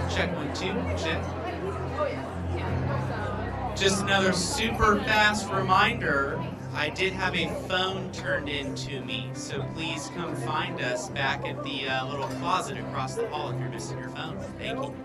Check 1, 2, check. Just another super fast reminder, I did have a phone turned in to me, so please come find us back at the little closet across the hall if you're missing your phone. Thank you.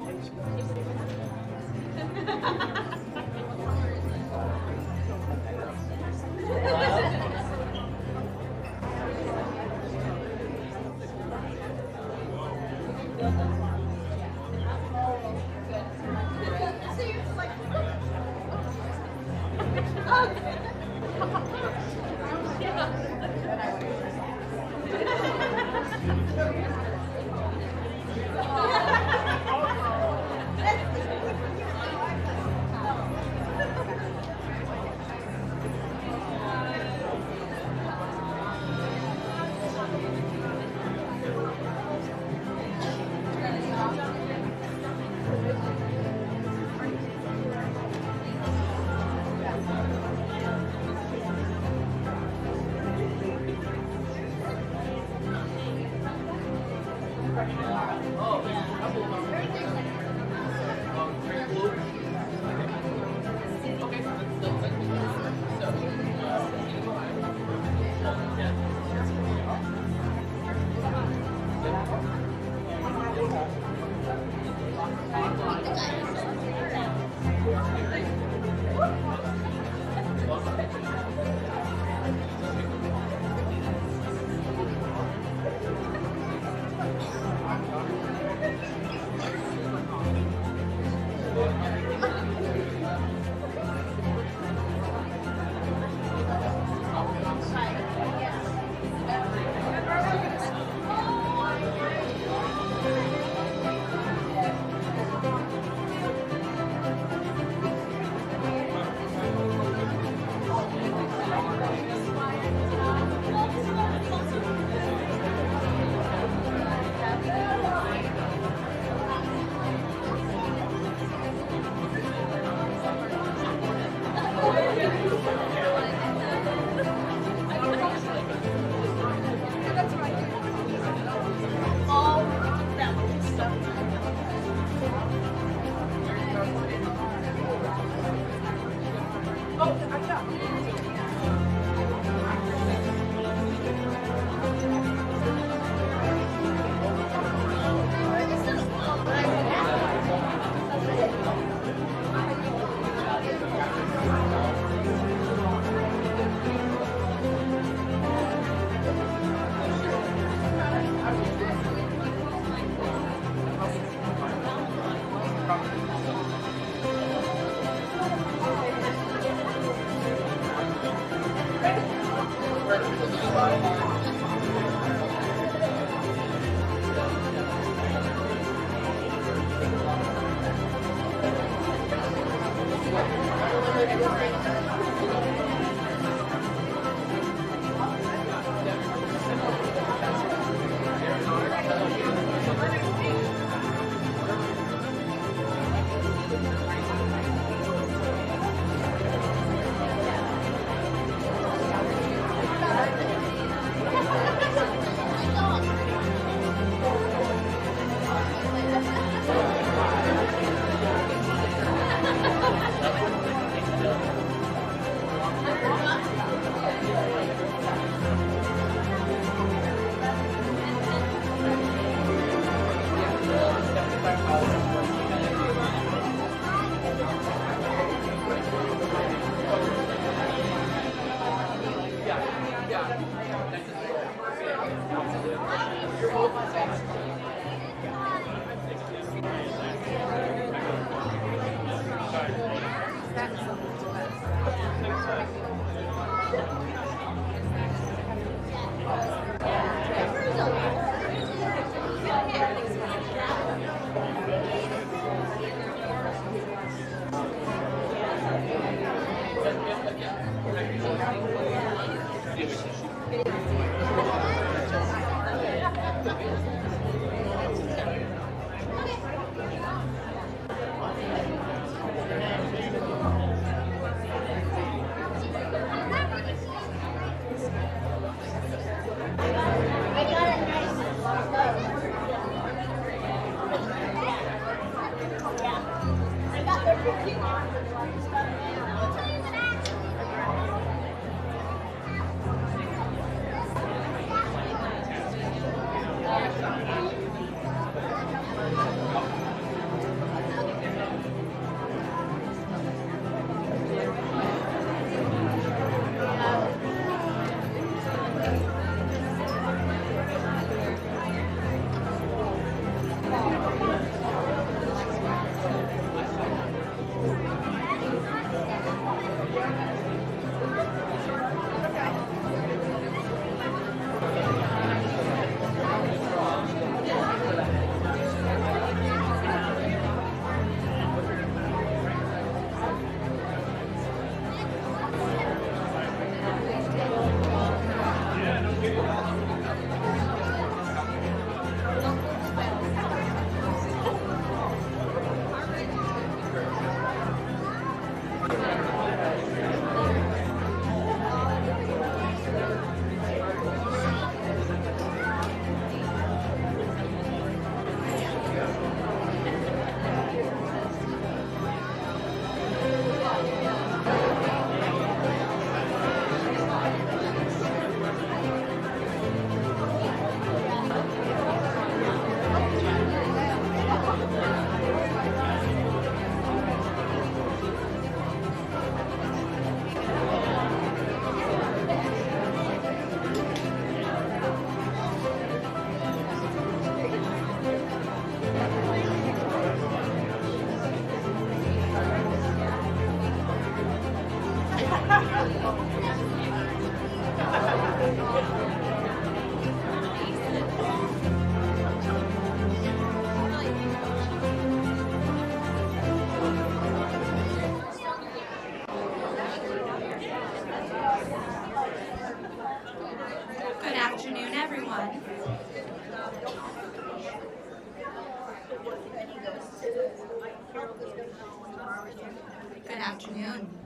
afternoon.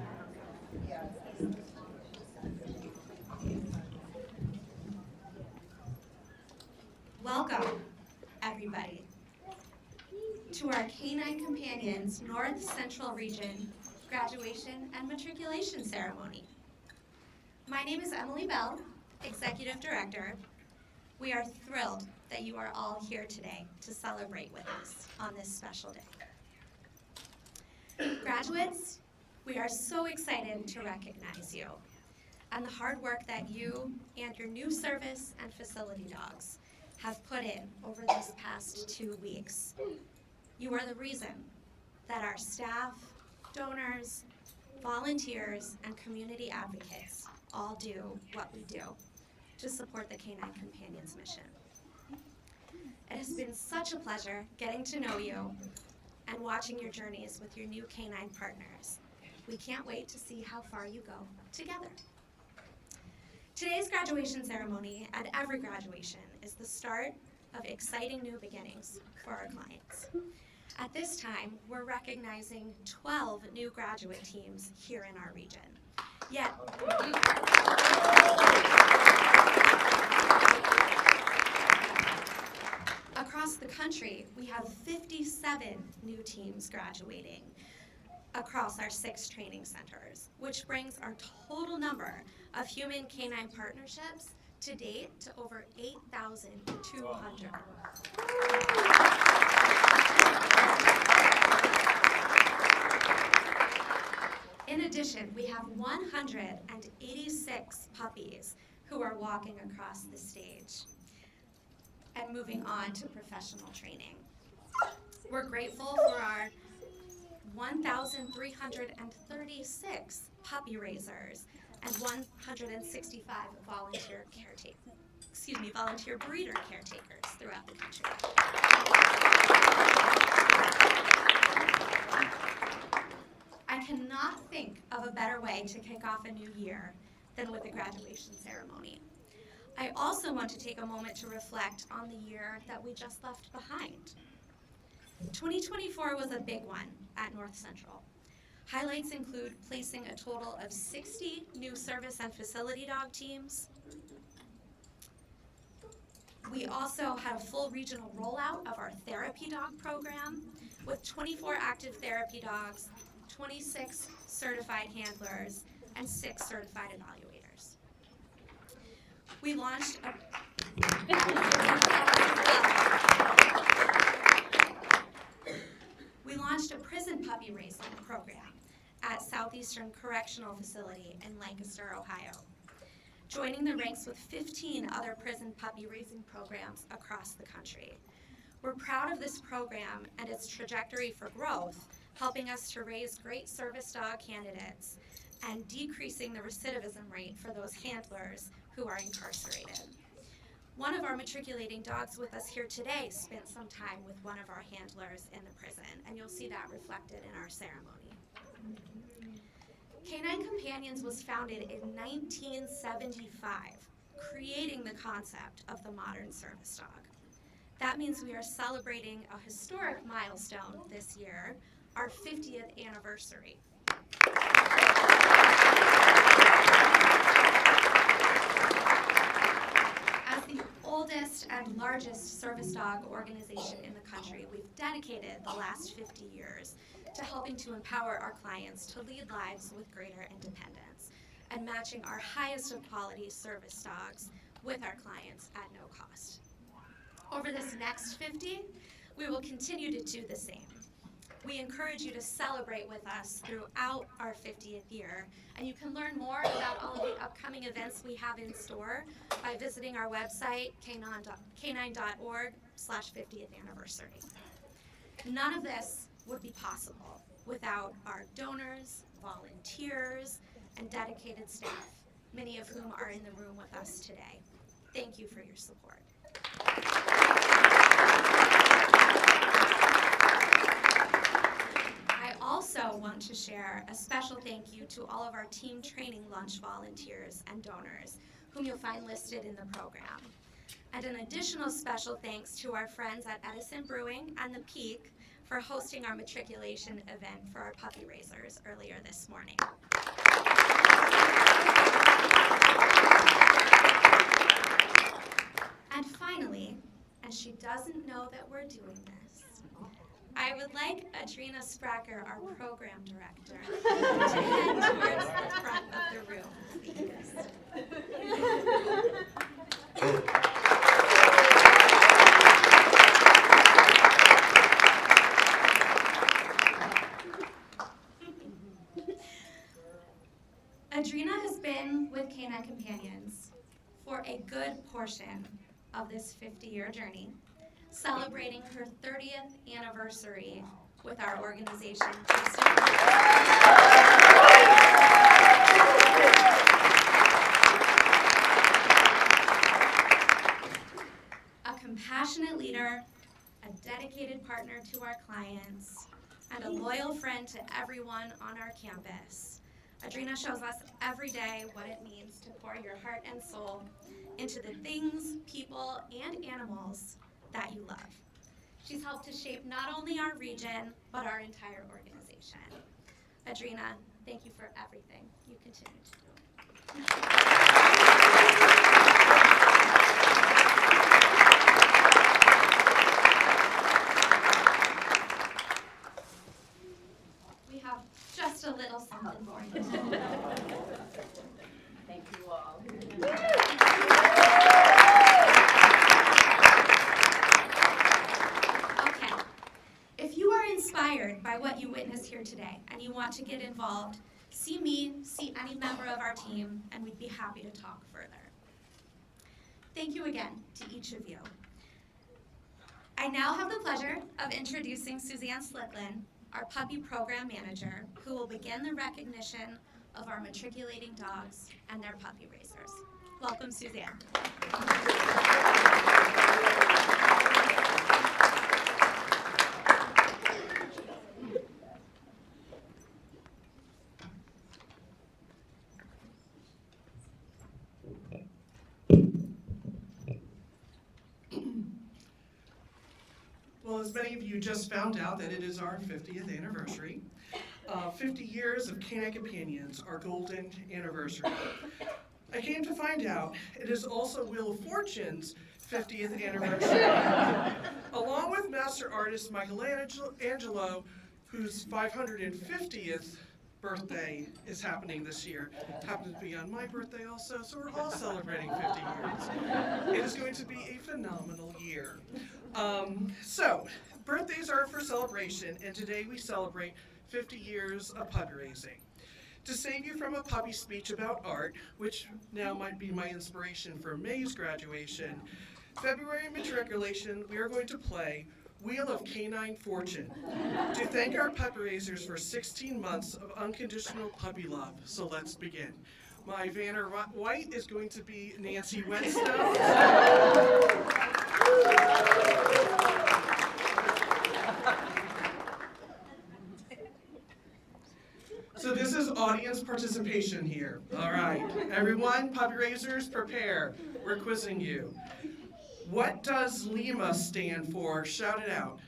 Welcome, everybody, to our Canine Companions North Central Region graduation and matriculation ceremony. My name is Emily Bell, Executive Director. We are thrilled that you are all here today to celebrate with us on this special day. Graduates, we are so excited to recognize you and the hard work that you and your new service and facility dogs have put in over these past 2 weeks. You are the reason that our staff, donors, volunteers, and community advocates all do what we do to support the Canine Companions mission. It has been such a pleasure getting to know you and watching your journeys with your new canine partners. We can't wait to see how far you go together. Today's graduation ceremony and every graduation is the start of exciting new beginnings for our clients. At this time, we're recognizing 12 new graduate teams here in our region. Yet, across the country, we have 57 new teams graduating across our 6 training centers, which brings our total number of human canine partnerships to date to over 8,200. In addition, we have 186 puppies who are walking across the stage and moving on to professional training. We're grateful for our 1,336 puppy raisers and 165 volunteer breeder caretakers throughout the country. I cannot think of a better way to kick off a new year than with a graduation ceremony. I also want to take a moment to reflect on the year that we just left behind. 2024 was a big one at North Central. Highlights include placing a total of 60 new service and facility dog teams. We also had a full regional rollout of our therapy dog program with 24 active therapy dogs, 26 certified handlers, and 6 certified evaluators. We launched a prison puppy raising program at Southeastern Correctional Facility in Lancaster, Ohio, joining the ranks with 15 other prison puppy raising programs across the country. We're proud of this program and its trajectory for growth, helping us to raise great service dog candidates and decreasing the recidivism rate for those handlers who are incarcerated. One of our matriculating dogs with us here today spent some time with one of our handlers in the prison, and you'll see that reflected in our ceremony. Canine Companions was founded in 1975, creating the concept of the modern service dog. That means we are celebrating a historic milestone this year, our 50th anniversary. As the oldest and largest service dog organization in the country, we've dedicated the last 50 years to helping to empower our clients to lead lives with greater independence and matching our highest of quality service dogs with our clients at no cost. Over this next 50, we will continue to do the same. We encourage you to celebrate with us throughout our 50th year, and you can learn more about all of the upcoming events we have in store by visiting our website, canine.org/50th anniversary. None of this would be possible without our donors, volunteers, and dedicated staff, many of whom are in the room with us today. Thank you for your support. I also want to share a special thank you to all of our team training lunch volunteers and donors, whom you'll find listed in the program. And an additional special thanks to our friends at Edison Brewing and The Peak for hosting our matriculation event for our puppy raisers earlier this morning. And finally, and she doesn't know that we're doing this, I would like Adrina Spracker, our program director, to head towards the front of the room, please. Adrina has been with Canine Companions for a good portion of this 50-year journey, celebrating her 30th anniversary with our organization. A compassionate leader, a dedicated partner to our clients, and a loyal friend to everyone on our campus. Adrina shows us every day what it means to pour your heart and soul into the things, people, and animals that you love. She's helped to shape not only our region, but our entire organization. Adrina, thank you for everything you continue to do. We have just a little something for you. Thank you all. Okay, if you are inspired by what you witnessed here today and you want to get involved, see me, see any member of our team, and we'd be happy to talk further. Thank you again to each of you. I now have the pleasure of introducing Suzanne Slitlin, our puppy program manager, who will begin the recognition of our matriculating dogs and their puppy raisers. Welcome, Suzanne. Well, as many of you just found out that it is our 50th anniversary. 50 years of Canine Companions, our golden anniversary. I came to find out it is also Wheel of Fortune's 50th anniversary, along with master artist Michelangelo, whose 550th birthday is happening this year. Happens to be on my birthday also, so we're all celebrating 50 years. It is going to be a phenomenal year. So, birthdays are for celebration, and today we celebrate 50 years of puppy raising. To save you from a puppy speech about art, which now might be my inspiration for May's graduation, February matriculation, we are going to play Wheel of Canine Fortune to thank our puppy raisers for 16 months of unconditional puppy love. So let's begin. My Vanner White is going to be Nancy Whetstone. So this is audience participation here. All right, everyone, puppy raisers, prepare. We're quizzing you. What does Lima stand for? Shout it out.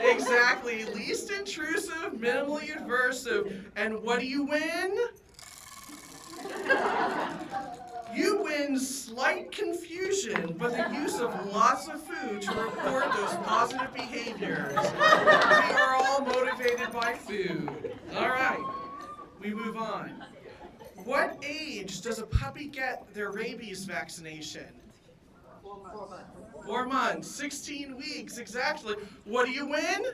Exactly, least intrusive, minimally aversive. And what do you win? You win slight confusion, but the use of lots of food to report those positive behaviors. We are all motivated by food. All right, we move on. What age does a puppy get their rabies vaccination? 4 months. 4 months, 16 weeks, exactly. What do you win?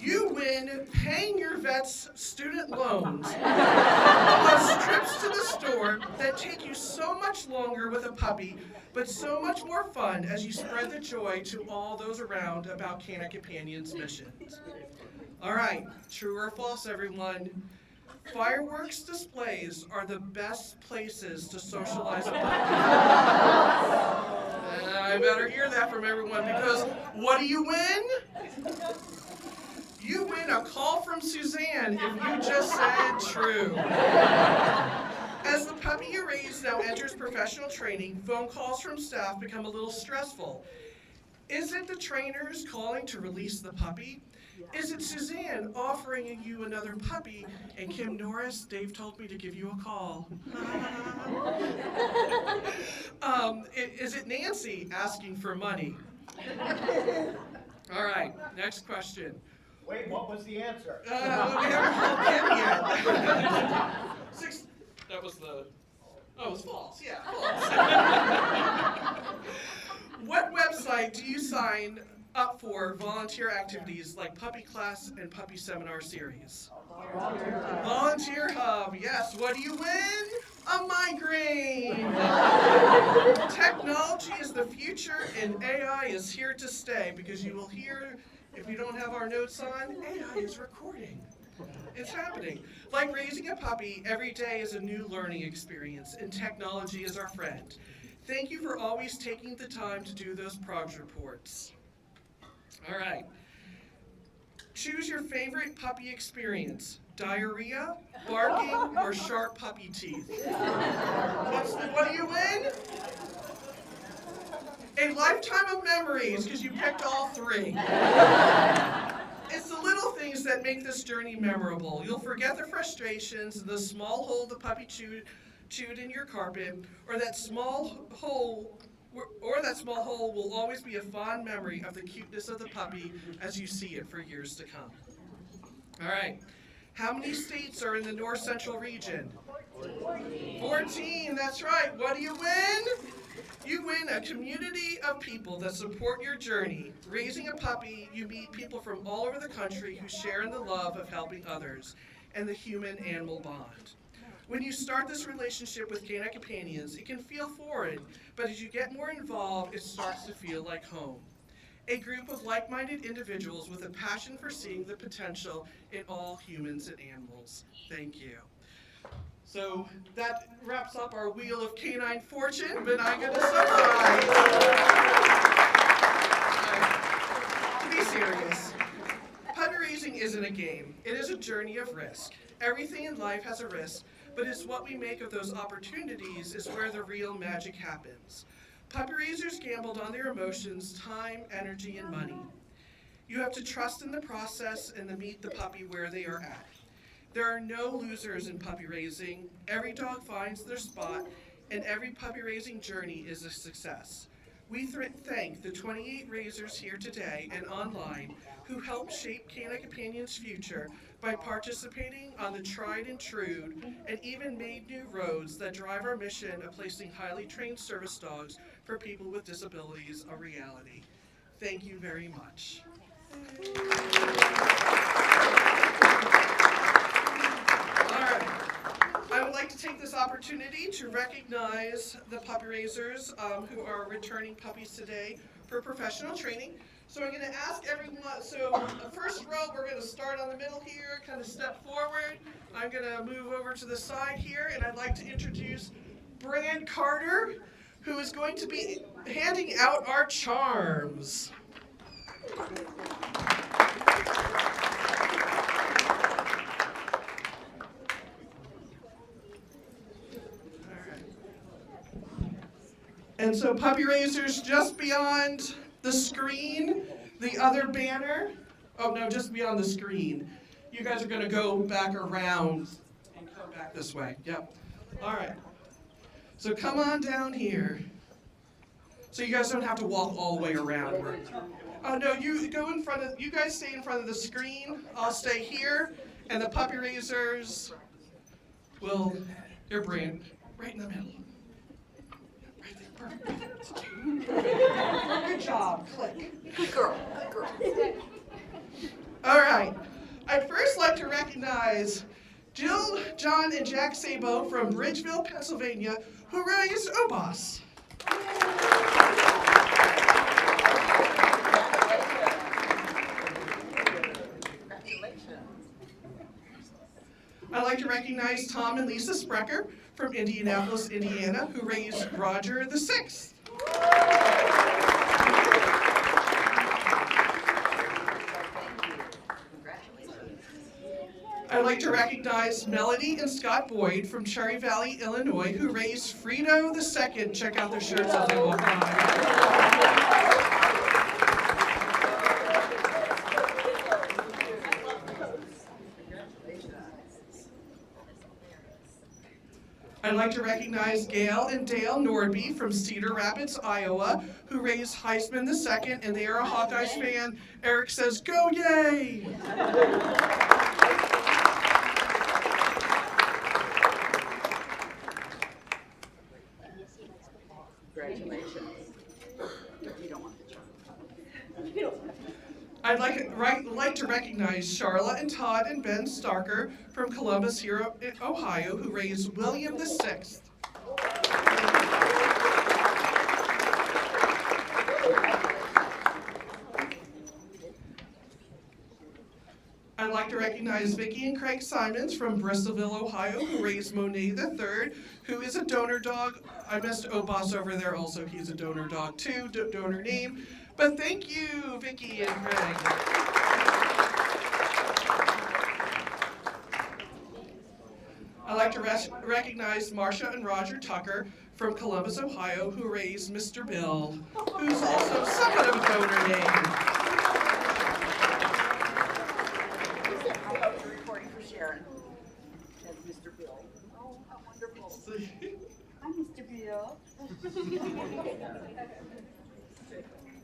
You win paying your vet's student loans, plus trips to the store that take you so much longer with a puppy, but so much more fun as you spread the joy to all those around about Canine Companions' missions. All right, true or false, everyone? Fireworks displays are the best places to socialize a puppy. I better hear that from everyone, because what do you win? You win a call from Suzanne if you just said true. As the puppy you raise Companions now enters professional training, phone calls from staff become a little stressful. Is it the trainers calling to release the puppy? Is it Suzanne offering you another puppy? And Kim Norris, Dave told me to give you a call. Is it Nancy asking for money? All right, next question. Wait, what was the answer? We haven't called Kim yet. That was the, it was false, yeah, false. What website do you sign up for volunteer activities like puppy class and puppy seminar series? Volunteer Hub, yes. What do you win? A migraine. Technology is the future and AI is here to stay because you will hear, if you don't have our notes on, AI is recording. It's happening. Like raising a puppy, every day is a new learning experience and technology is our friend. Thank you for always taking the time to do those progress reports. All right. Choose your favorite puppy experience. Diarrhea, barking, or sharp puppy teeth. What do you win? A lifetime of memories, because you picked all three. It's the little things that make this journey memorable. You'll forget the frustrations, the small hole the puppy chewed in your carpet, or that small hole will always be a fond memory of the cuteness of the puppy as you see it for years to come. All right. How many states are in the North Central region? 14, that's right. What do you win? You win a community of people that support your journey. Raising a puppy, you meet people from all over the country who share in the love of helping others and the human-animal bond. When you start this relationship with Canine Companions, it can feel foreign, but as you get more involved, it starts to feel like home. A group of like-minded individuals with a passion for seeing the potential in all humans and animals. Thank you. So that wraps up our Wheel of Canine Fortune, but I'm going to summarize. To be serious, puppy raising isn't a game. It is a journey of risk. Everything in life has a risk, but it's what we make of those opportunities is where the real magic happens. Puppy raisers gambled on their emotions, time, energy, and money. You have to trust in the process and to meet the puppy where they are at. There are no losers in puppy raising. Every dog finds their spot, and every puppy raising journey is a success. We thank the 28 raisers here today and online who helped shape Canine Companions' future by participating on the tried and true and even made new roads that drive our mission of placing highly trained service dogs for people with disabilities a reality. Thank you very much. I would like to take this opportunity to recognize the puppy raisers who are returning puppies today for professional training. So I'm going to ask everyone, so the first row, we're going to start on the middle here, kind of step forward. I'm going to move over to the side here, and I'd like to introduce Brand Carter, who is going to be handing out our charms. And so puppy raisers just beyond the screen, the other banner, oh no, just beyond the screen. You guys are gonna go back around and come back this way, yep. All right, so come on down here. So you guys don't have to walk all the way around. Oh no, you go in front of, you guys stay in front of the screen, I'll stay here, and the puppy raisers will, your brand, right in the middle. Good job, click. Good girl, good girl. All right, I'd first like to recognize Jill, John, and Jack Sabo from Bridgeville, Pennsylvania, who raised Obos. I'd like to recognize Tom and Lisa Sprecher from Indianapolis, Indiana, who raised Roger the Sixth. I'd like to recognize Melody and Scott Boyd from Cherry Valley, Illinois, who raised Frito II. Check out their shirts as they walk by. I'd like to recognize Gail and Dale Nordby from Cedar Rapids, Iowa, who raised Heisman II, and they are a Hawkeyes fan. Eric says, "Go Yay!" Congratulations. You don't want the chocolate. I'd like to recognize Charla and Todd and Ben Starker from Columbus, here in Ohio, who raised William VI. I'd like to recognize Vicki and Craig Simons from Bristolville, Ohio, who raised Monet III, who is a donor dog. I missed Obas over there also. He's a donor dog too, donor name. But thank you, Vicki and Craig. I'd like to recognize Marcia and Roger Tucker from Columbus, Ohio, who raised Mr. Bill, who's also somewhat of a donor name. Reporting for Sharon. That's Mr. Bill. Oh, how wonderful. Hi, Mr. Bill.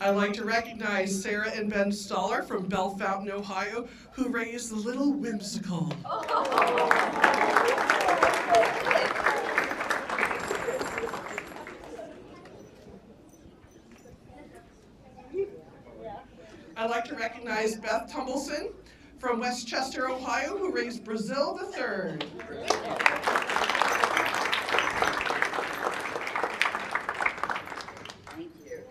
I'd like to recognize Sarah and Ben Stoller from Bell Fountain, Ohio, who raised the little whimsical. I'd like to recognize Beth Tumbleson from Westchester, Ohio, who raised Brazil III. Thank you.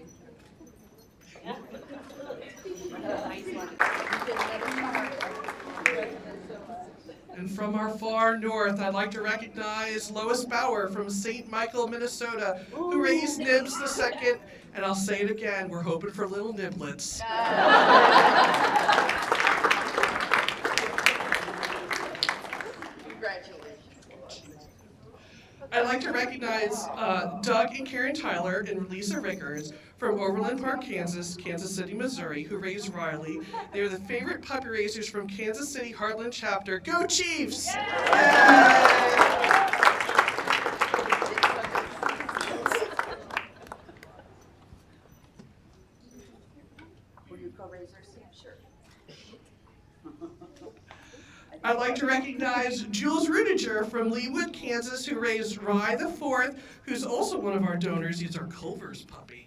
And from our far north, I'd like to recognize Lois Bauer from St. Michael, Minnesota, who raised Nibs II. And I'll say it again, we're hoping for little niblets. Congratulations. I'd like to recognize Doug and Karen Tyler and Lisa Rickers from Overland Park, Kansas, Kansas City, Missouri, who raised Riley. They're the favorite puppy raisers from Kansas City Heartland chapter. Go Chiefs! Were you co-raisers? Sure. I'd like to recognize Jules Rudiger from Leawood, Kansas, who raised Rye IV, who's also one of our donors. He's our Culver's puppy.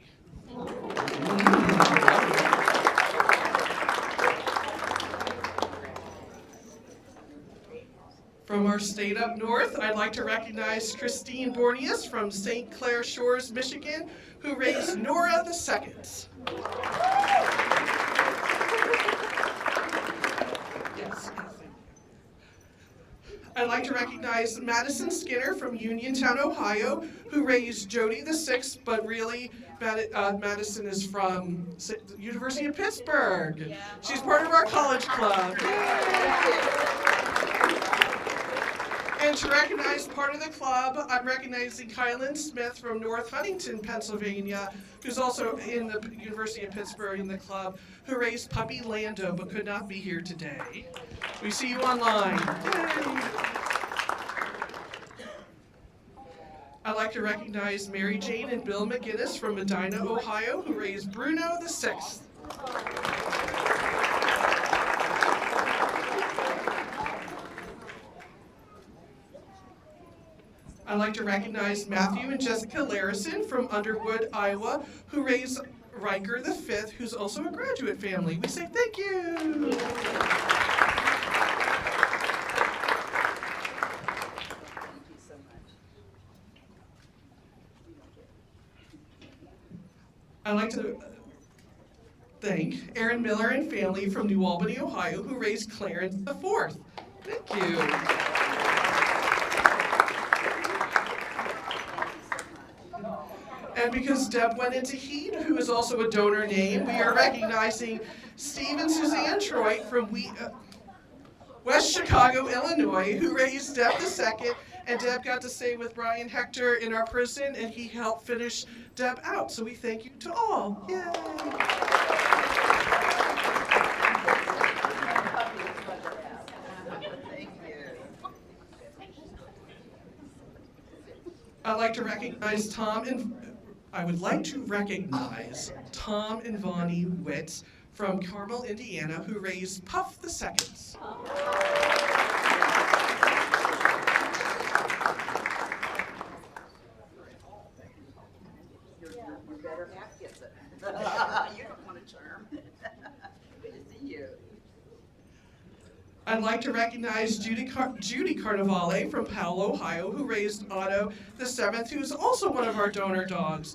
From our state up north, I'd like to recognize Christine Bornius from St. Clair Shores, Michigan, who raised Nora II. Yes. I'd like to recognize Madison Skinner from Uniontown, Ohio, who raised Jody VI, but really Madison is from the University of Pittsburgh. She's part of our college club. And to recognize part of the club, I'm recognizing Kylan Smith from North Huntington, Pennsylvania, who's also in the University of Pittsburgh in the club, who raised puppy Lando but could not be here today. We see you online. Yay. I'd like to recognize Mary Jane and Bill McGinnis from Medina, Ohio, who raised Bruno VI. I'd like to recognize Matthew and Jessica Larison from Underwood, Iowa, who raised Riker V, who's also a graduate family. We say thank you. I'd like to thank Aaron Miller and family from New Albany, Ohio, who raised Clarence IV. Thank you. And because Deb went into heat, who is also a donor name, we are recognizing Steve and Suzanne Troit from West Chicago, Illinois, who raised Deb II, and Deb got to stay with Brian Hector in our prison, and he helped finish Deb out. So we thank you to all. Yay! Thank you. I would like to recognize Tom and Vonnie Witt from Carmel, Indiana, who raised Puff the Seconds. Your better half gets it. You don't want a term. Good to see you. I'd like to recognize Judy Carnevale from Powell, Ohio, who raised Otto the Seventh, who is also one of our donor dogs.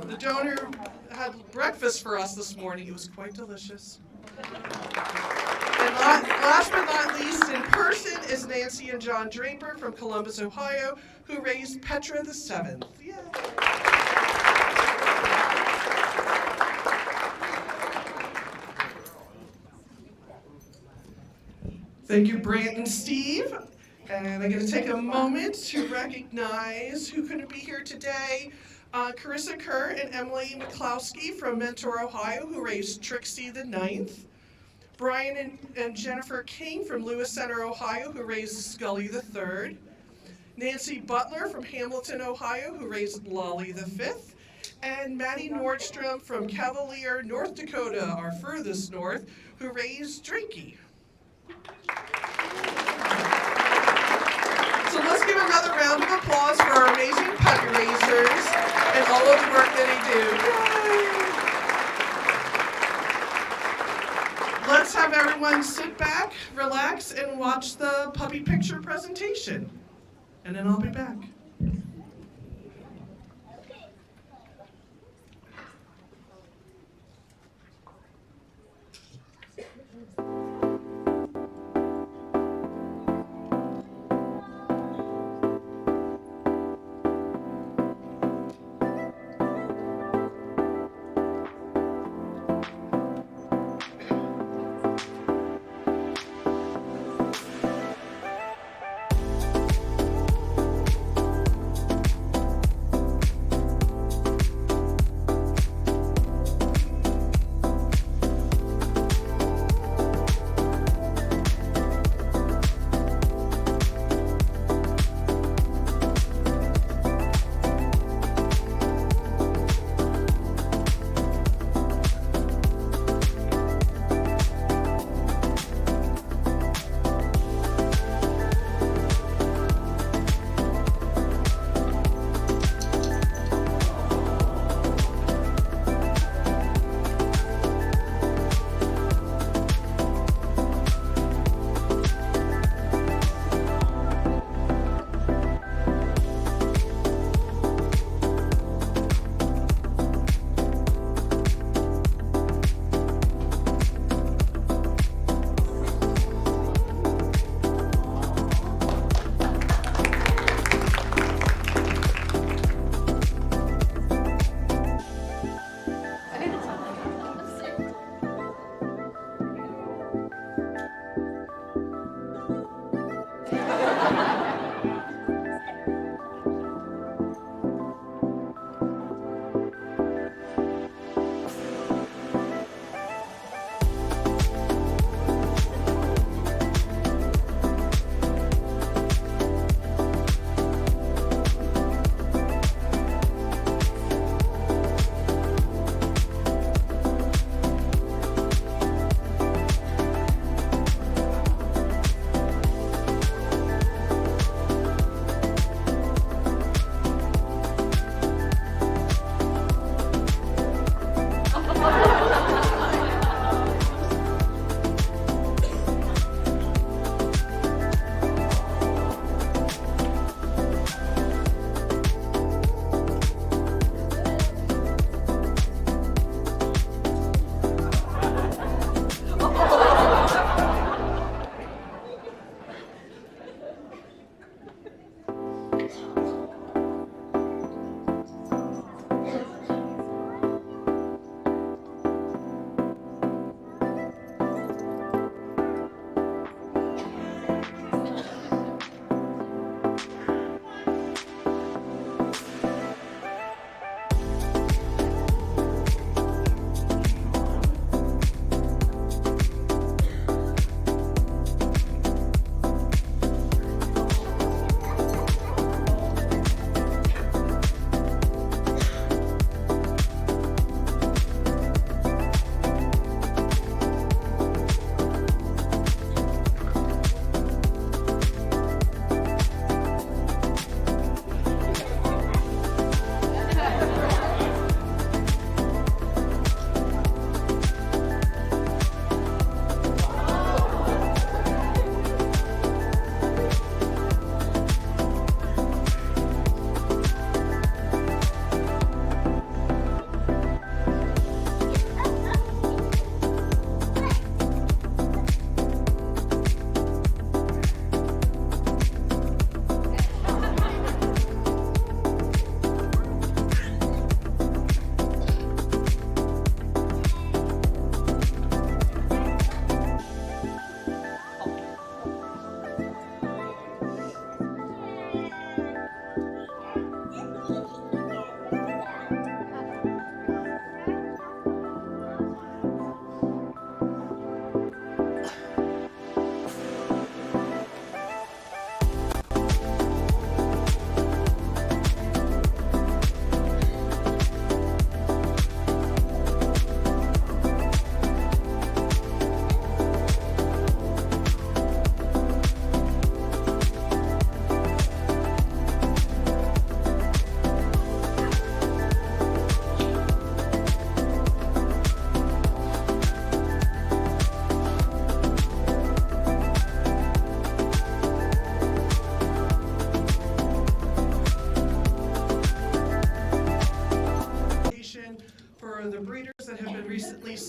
The donor had breakfast for us this morning. It was quite delicious. And last but not least, in person, is Nancy and John Draper from Columbus, Ohio, who raised Petra the Seventh. Yay! Thank you, Brant and Steve. And I'm going to take a moment to recognize who couldn't be here today. Carissa Kerr and Emily McCloskey from Mentor, Ohio, who raised Trixie the Ninth. Brian and Jennifer King from Lewis Center, Ohio, who raised Scully the Third. Nancy Butler from Hamilton, Ohio, who raised Lolly the Fifth. And Maddie Nordstrom from Cavalier, North Dakota, our furthest north, who raised Drakey. So let's give another round of applause for our amazing puppy raisers and all of the work that they do. Yay! Let's have everyone sit back, relax, and watch the puppy picture presentation. And then I'll be back.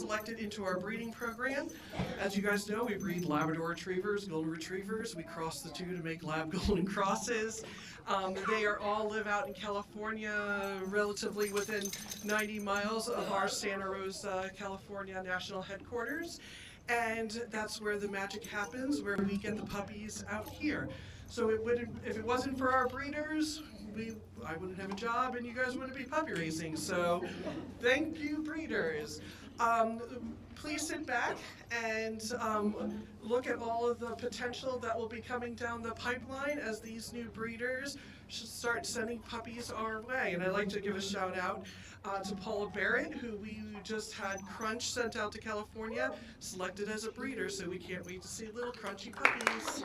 selected into our breeding program. As you guys know, we breed Labrador Retrievers, Golden Retrievers. We cross the two to make Lab Golden Crosses. They all live out in California, relatively within 90 miles of our Santa Rosa, California national headquarters. And that's where the magic happens, where we get the puppies out here. So if it wasn't for our breeders, I wouldn't have a job and you guys wouldn't be puppy racing. So thank you, breeders. Please sit back and look at all of the potential that will be coming down the pipeline as these new breeders should start sending puppies our way. And I'd like to give a shout out to Paula Barrett, who we just had Crunch sent out to California, selected as a breeder, so we can't wait to see little crunchy puppies.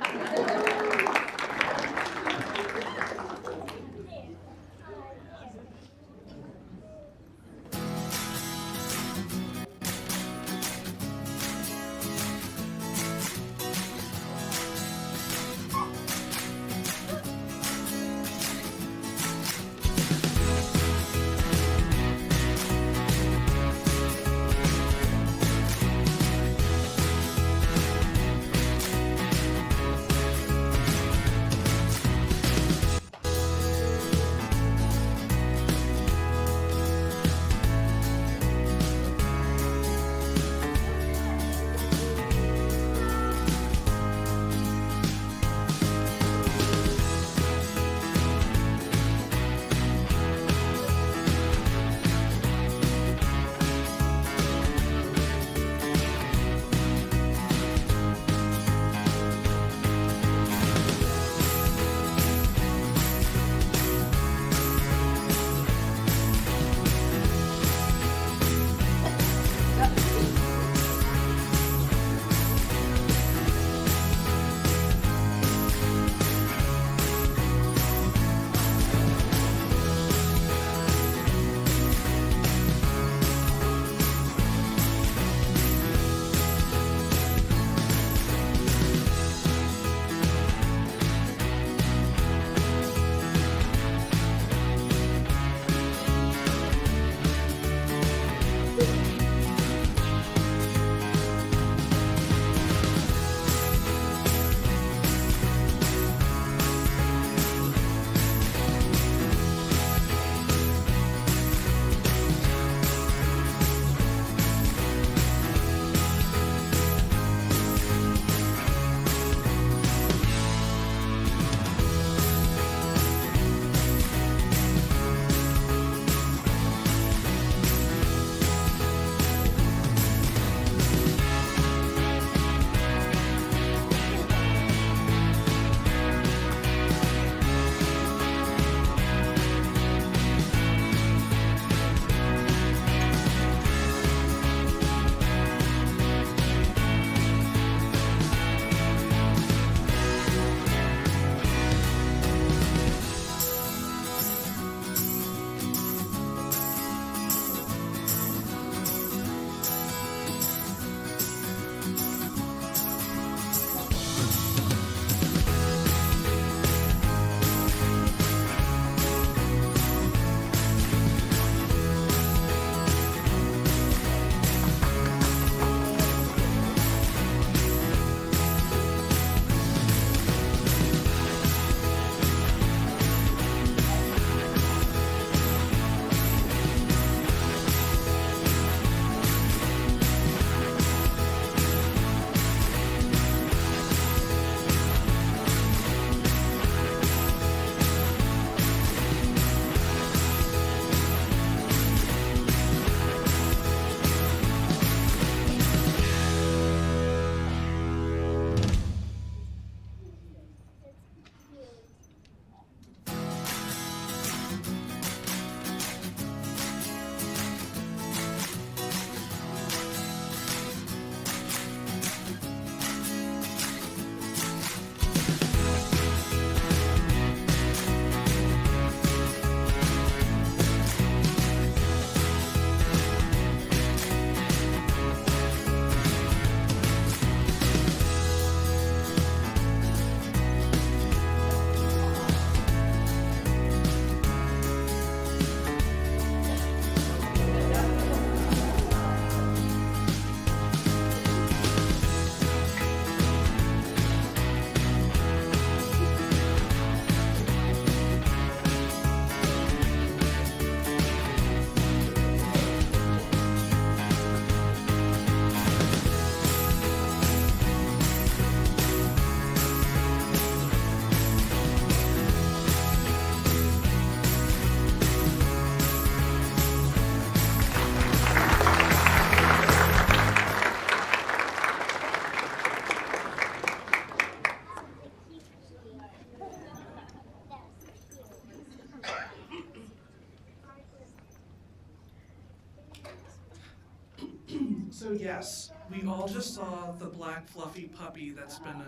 So yes, we all just saw the black fluffy puppy that's been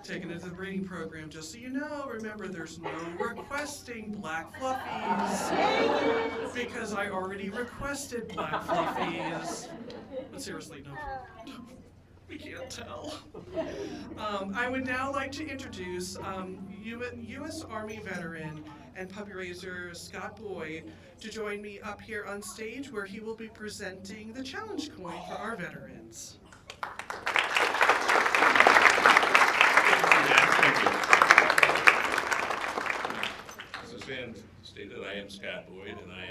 taken into the breeding program. Just so you know, remember there's no requesting black fluffies because I already requested black fluffies. But seriously, no, we can't tell. I would now like to introduce U.S. Army veteran and puppy raiser Scott Boyd to join me up here on stage where he will be presenting the challenge coin for our veterans. Thank you. As the band stated, I am Scott Boyd, and I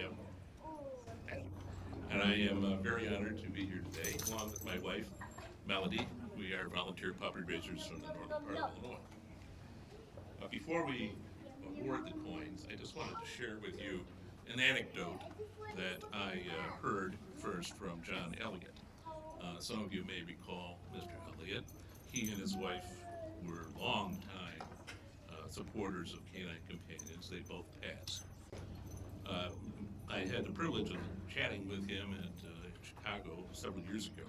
am very honored to be here today, along with my wife, Melody. We are volunteer puppy raisers from the northern part of Illinois. Before we award the coins, I just wanted to share with you an anecdote that I heard first from John Elliott. Some of you may recall Mr. Elliott. He and his wife were longtime supporters of Canine Companions. They both passed. I had the privilege of chatting with him at Chicago several years ago.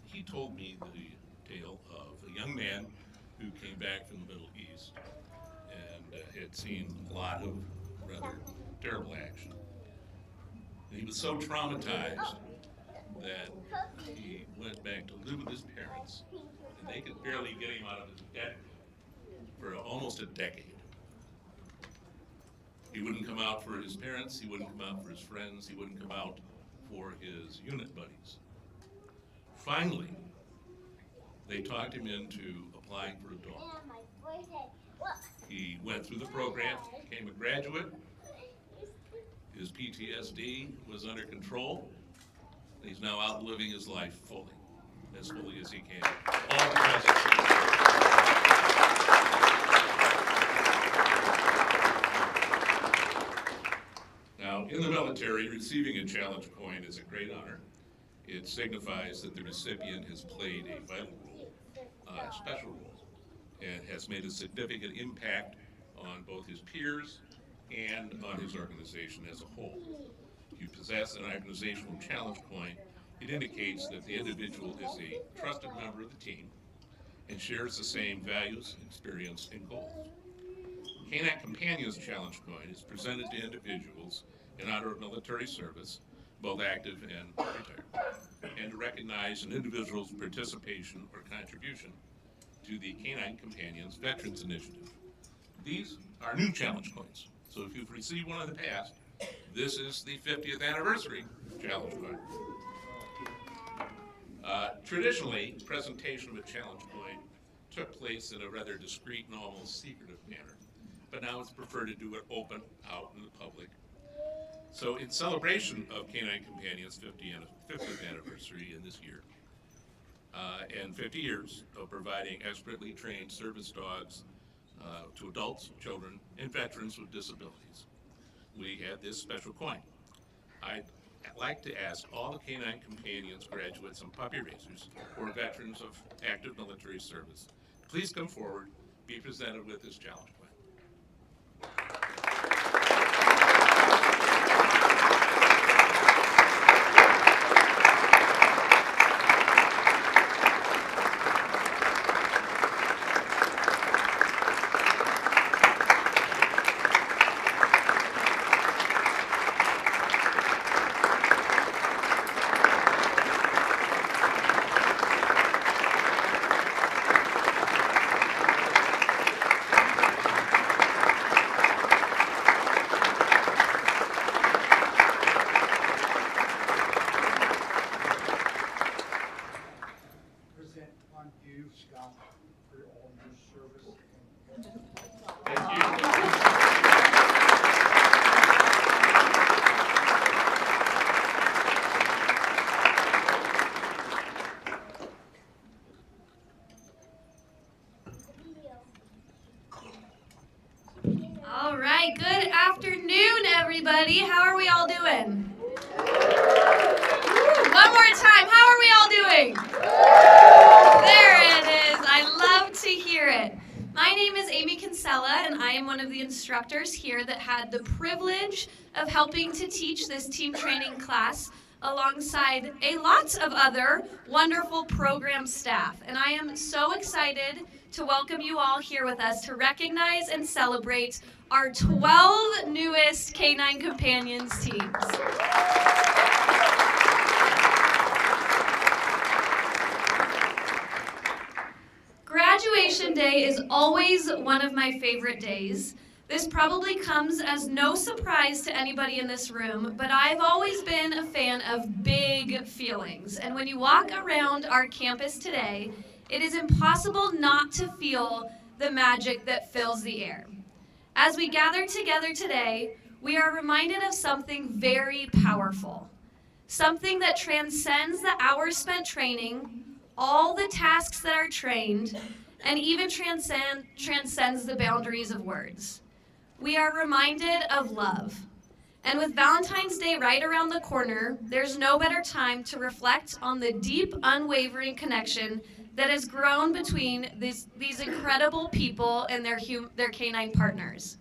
He told me the tale of a young man who came back from the Middle East and had seen a lot of rather terrible action. And he was so traumatized that he went back to live with his parents, and they could barely get him out of his bed for almost a decade. He wouldn't come out for his parents, he wouldn't come out for his friends, he wouldn't come out for his unit buddies. Finally, they talked him into applying for a dog. He went through the program, became a graduate. His PTSD was under control. He's now out living his life fully as he can. All because of Now, in the military, receiving a challenge coin is a great honor. It signifies that the recipient has played a vital role, a special role, and has made a significant impact on both his peers and on his organization as a whole. If you possess an organizational challenge coin, it indicates that the individual is a trusted member of the team and shares the same values, experience, and goals. Canine Companions challenge coin is presented to individuals in honor of military service, both active and retired, and to recognize an individual's participation or contribution to the Canine Companions Veterans Initiative. These are new challenge coins, so if you've received one in the past, this is the 50th anniversary challenge coin. Traditionally, presentation of a challenge coin took place in a rather discreet and almost secretive manner, but now it's preferred to do it open, out in the public. So in celebration of Canine Companions' 50th anniversary in this year, and 50 years of providing expertly trained service dogs to adults, children, and veterans with disabilities, we had this special coin. I'd like to ask all the Canine Companions graduates and puppy raisers or veterans of active military service, please come forward, be presented with this challenge coin. All right, good afternoon, everybody. How are we all doing? One more time, how are we all doing? There it is. I love to hear it. My name is Amy Kinsella, and I am one of the instructors here that had the privilege of helping to teach this team training class alongside a lot of other wonderful program staff. And I am so excited to welcome you all here with us to recognize and celebrate our 12 newest Canine Companions teams. Graduation day is always one of my favorite days. This probably comes as no surprise to anybody in this room, but I've always been a fan of big feelings. And when you walk around our campus today, it is impossible not to feel the magic that fills the air. As we gather together today, we are reminded of something very powerful, something that transcends the hours spent training, all the tasks that are trained, and even transcends the boundaries of words. We are reminded of love. And with Valentine's Day right around the corner, there's no better time to reflect on the deep, unwavering connection that has grown between these incredible people and their canine partners.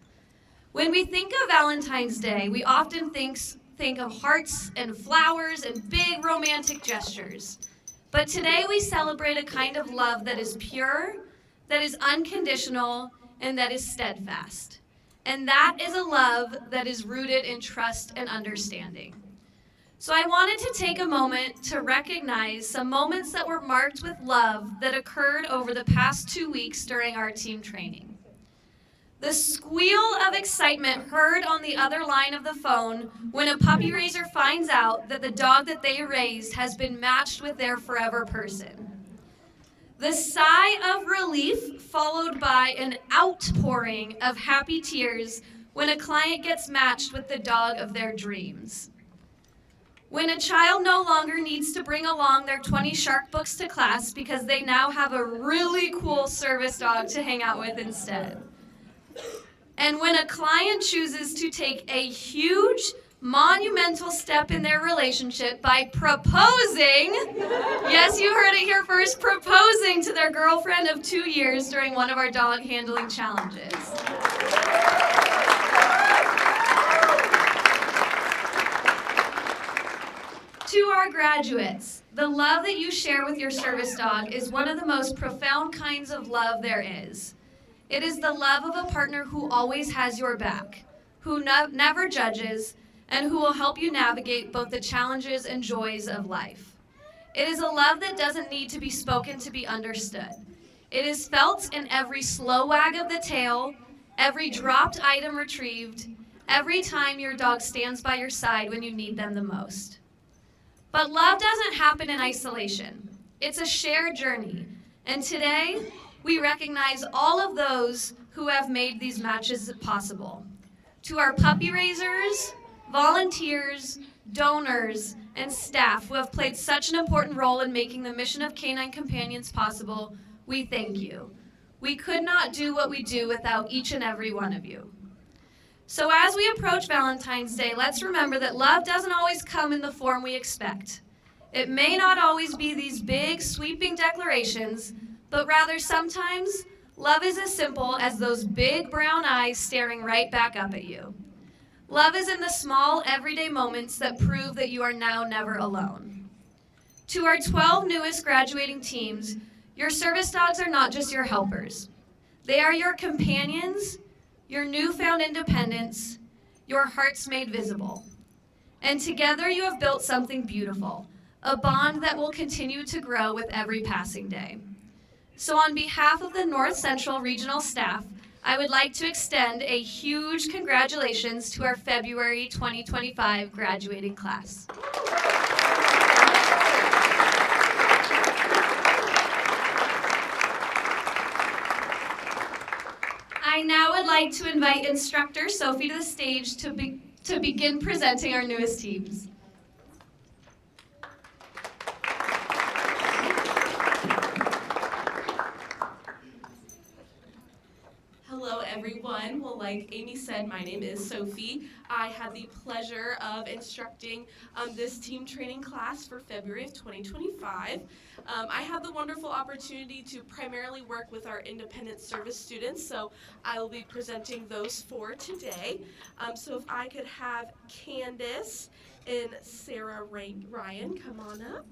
When we think of Valentine's Day, we often think of hearts and flowers and big romantic gestures. But today we celebrate a kind of love that is pure, that is unconditional, and that is steadfast. And that is a love that is rooted in trust and understanding. So I wanted to take a moment to recognize some moments that were marked with love that occurred over the past 2 weeks during our team training. The squeal of excitement heard on the other line of the phone when a puppy raiser finds out that the dog that they raised has been matched with their forever person. The sigh of relief followed by an outpouring of happy tears when a client gets matched with the dog of their dreams. When a child no longer needs to bring along their 20 shark books to class because they now have a really cool service dog to hang out with instead. And when a client chooses to take a huge, monumental step in their relationship by proposing, yes, you heard it here first, proposing to their girlfriend of 2 years during one of our dog handling challenges. To our graduates, the love that you share with your service dog is one of the most profound kinds of love there is. It is the love of a partner who always has your back, who never judges, and who will help you navigate both the challenges and joys of life. It is a love that doesn't need to be spoken to be understood. It is felt in every slow wag of the tail, every dropped item retrieved, every time your dog stands by your side when you need them the most. But love doesn't happen in isolation. It's a shared journey, and today, we recognize all of those who have made these matches possible. To our puppy raisers, volunteers, donors, and staff who have played such an important role in making the mission of Canine Companions possible, we thank you. We could not do what we do without each and every one of you. So as we approach Valentine's Day, let's remember that love doesn't always come in the form we expect. It may not always be these big, sweeping declarations, but rather sometimes love is as simple as those big brown eyes staring right back up at you. Love is in the small, everyday moments that prove that you are now never alone. To our 12 newest graduating teams, your service dogs are not just your helpers. They are your companions, your newfound independence, your hearts made visible. And together you have built something beautiful, a bond that will continue to grow with every passing day. So on behalf of the North Central Regional staff, I would like to extend a huge congratulations to our February 2025 graduating class. I now would like to invite instructor Sophie to the stage to begin presenting our newest teams. Hello everyone. Well, like Amy said, my name is Sophie. I had the pleasure of instructing this team training class for February of 2025. I had the wonderful opportunity to primarily work with our independent service students, so I will be presenting those four today. So if I could have Candace And Sarah Ryan, come on up.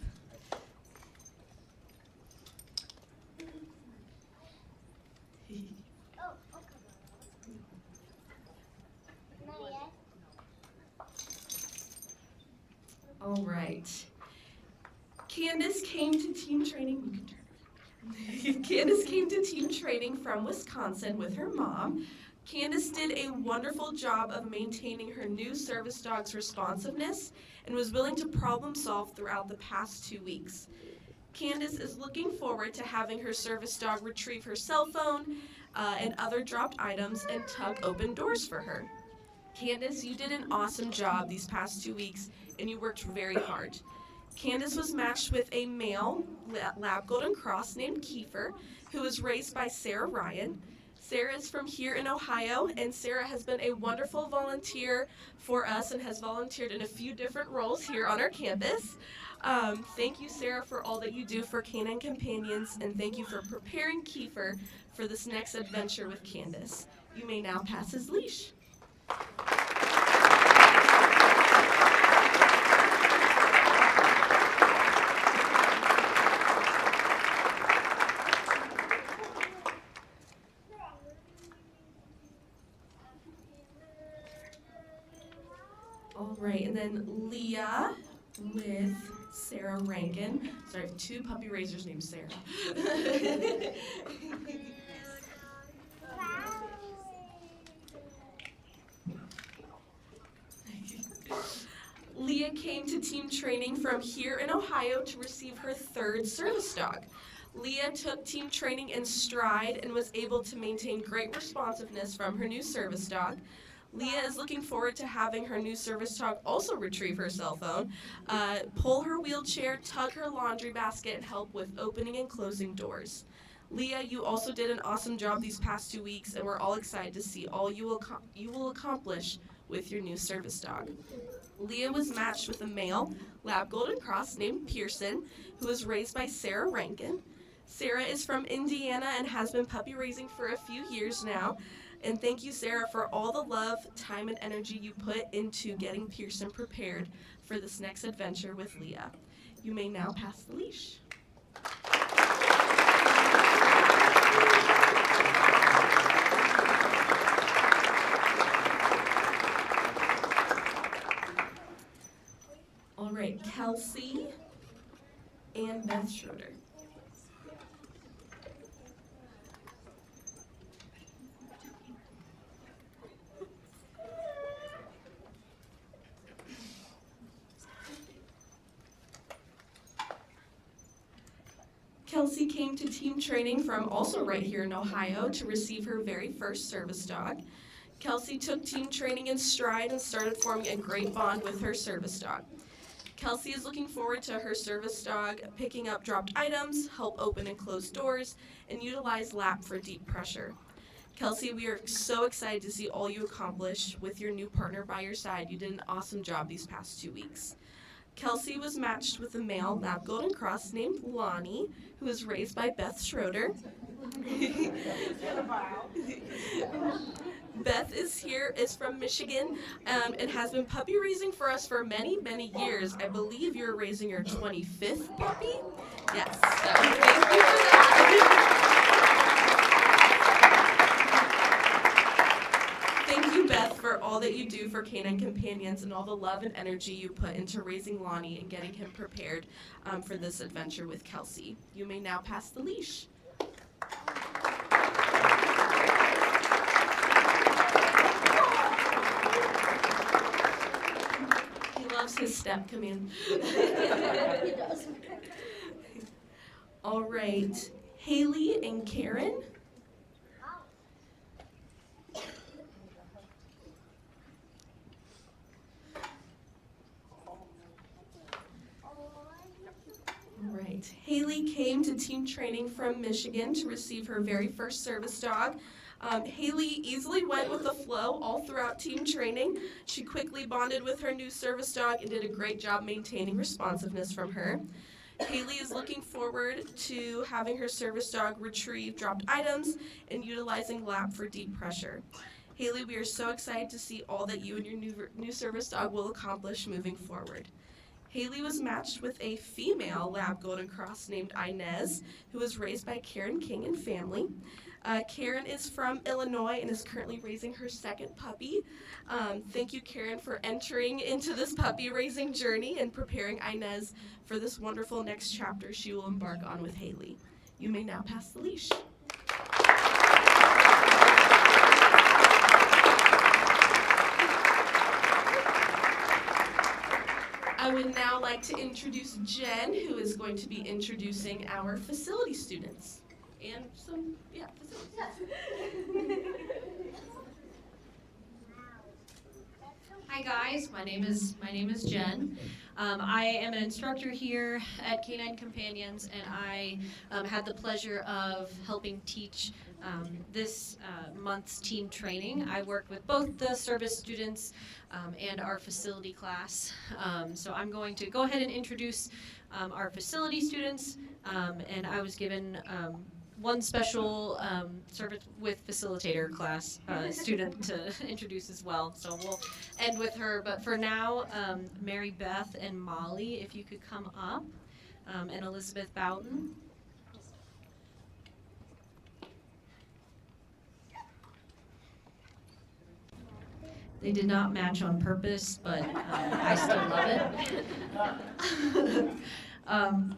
All right. Candace came to team training. Candace came to team training from Wisconsin with her mom. Candace did a wonderful job of maintaining her new service dog's responsiveness and was willing to problem solve throughout the past 2 weeks. Candace is looking forward to having her service dog retrieve her cell phone and other dropped items and tug open doors for her. Candace, you did an awesome job these past 2 weeks and you worked very hard. Candace was matched with a male lab golden cross named Kiefer, who was raised by Sarah Ryan. Sarah is from here in Ohio, and Sarah has been a wonderful volunteer for us and has volunteered in a few different roles here on our campus. Thank you, Sarah, for all that you do for Canine Companions, and thank you for preparing Kiefer for this next adventure with Candace. You may now pass his leash. All right, and then Leah with Sarah Rankin. Sorry, I have 2 puppy raisers named Sarah. Leah came to team training from here in Ohio to receive her 3rd service dog. Leah took team training in stride and was able to maintain great responsiveness from her new service dog. Leah is looking forward to having her new service dog also retrieve her cell phone, pull her wheelchair, tug her laundry basket, and help with opening and closing doors. Leah, you also did an awesome job these past 2 weeks, and we're all excited to see all you will accomplish with your new service dog. Leah was matched with a male lab golden cross named Pearson, who was raised by Sarah Rankin. Sarah is from Indiana and has been puppy raising for a few years now. And thank you, Sarah, for all the love, time, and energy you put into getting Pearson prepared for this next adventure with Leah. You may now pass the leash. All right, Kelsey and Beth Schroeder. Kelsey came to team training from also right here in Ohio to receive her very first service dog. Kelsey took team training in stride and started forming a great bond with her service dog. Kelsey is looking forward to her service dog picking up dropped items, help open and close doors, and utilize lap for deep pressure. Kelsey, we are so excited to see all you accomplish with your new partner by your side. You did an awesome job these past 2 weeks. Kelsey was matched with a male lab golden cross named Lonnie, who was raised by Beth Schroeder. Beth is from Michigan and has been puppy raising for us for many, many years. I believe you're raising your 25th puppy? Yes. So thank you for that. Thank you, Beth, for all that you do for Canine Companions and all the love and energy you put into raising Lonnie and getting him prepared for this adventure with Kelsey. You may now pass the leash. He loves his step command. He does. All right, Haley and Karen. Haley came to team training from Michigan to receive her very first service dog. Haley easily went with the flow all throughout team training. She quickly bonded with her new service dog and did a great job maintaining responsiveness from her. Haley is looking forward to having her service dog retrieve dropped items and utilizing lap for deep pressure. Haley, we are so excited to see all that you and your new service dog will accomplish moving forward. Haley was matched with a female lab golden cross named Inez, who was raised by Karen King and family. Karen is from Illinois and is currently raising her second puppy. Thank you, Karen, for entering into this puppy raising journey and preparing Inez for this wonderful next chapter she will embark on with Haley. You may now pass the leash. I would now like to introduce Jen, who is going to be introducing our facility students. And some, facility. Hi guys, my name is Jen. I am an instructor here at Canine Companions, and I had the pleasure of helping teach this month's team training. I worked with both the service students and our facility class. So I'm going to go ahead and introduce our facility students, and I was given one special service with facilitator class student to introduce as well. So we'll end with her, but for now, Mary Beth and Molly, if you could come up, and Elizabeth Bowden. They did not match on purpose, but I still love it.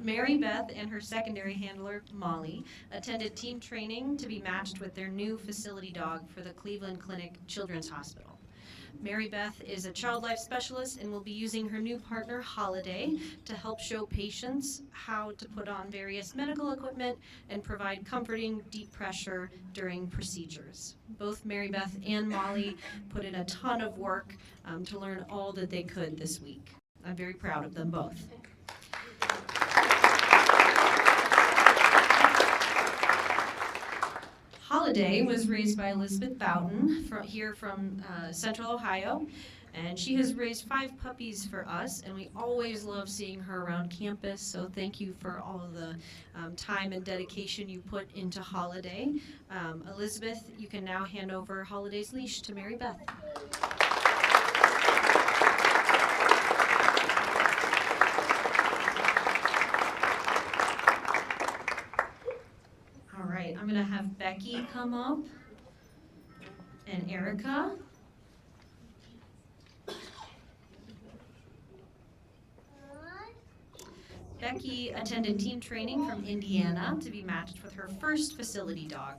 Mary Beth and her secondary handler, Molly, attended team training to be matched with their new facility dog for the Cleveland Clinic Children's Hospital. Mary Beth is a child life specialist and will be using her new partner, Holiday, to help show patients how to put on various medical equipment and provide comforting deep pressure during procedures. Both Mary Beth and Molly put in a ton of work to learn all that they could this week. I'm very proud of them both. Holiday was raised by Elizabeth Bowden here from Central Ohio, and she has raised 5 puppies for us, and we always love seeing her around campus, so thank you for all of the time and dedication you put into Holiday. Elizabeth, you can now hand over Holiday's leash to Mary Beth. I'm going to have Becky come up and Erica. Becky attended team training from Indiana to be matched with her first facility dog.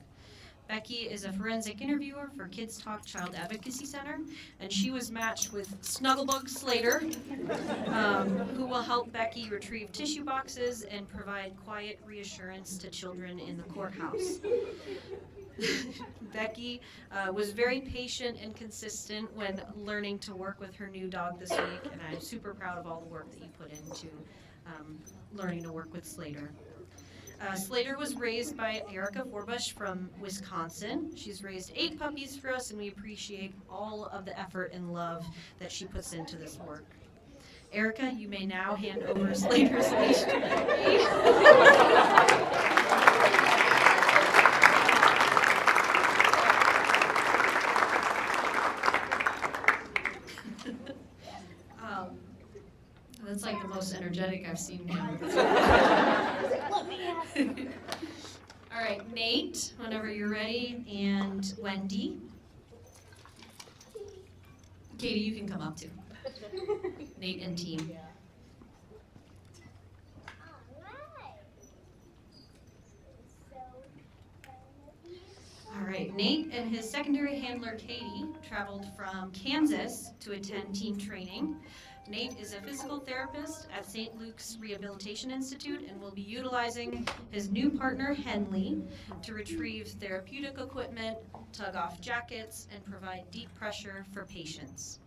Becky is a forensic interviewer for Kids Talk Child Advocacy Center, and she was matched with Snugglebug Slater, who will help Becky retrieve tissue boxes and provide quiet reassurance to children in the courthouse. Becky was very patient and consistent when learning to work with her new dog this week, and I'm super proud of all the work that you put into learning to work with Slater. Slater was raised by Erica Forbush from Wisconsin. She's raised 8 puppies for us, and we appreciate all of the effort and love that she puts into this work. Erica, you may now hand over Slater's leash to Becky. That's like the most energetic I've seen him. All right, Nate, whenever you're ready, and Wendy. Katie, you can come up too. Nate and team. All right, Nate and his secondary handler, Katie, traveled from Kansas to attend team training. Nate is a physical therapist at St. Luke's Rehabilitation Institute and will be utilizing his new partner, Henley, to retrieve therapeutic equipment, tug off jackets, and provide deep pressure for patients.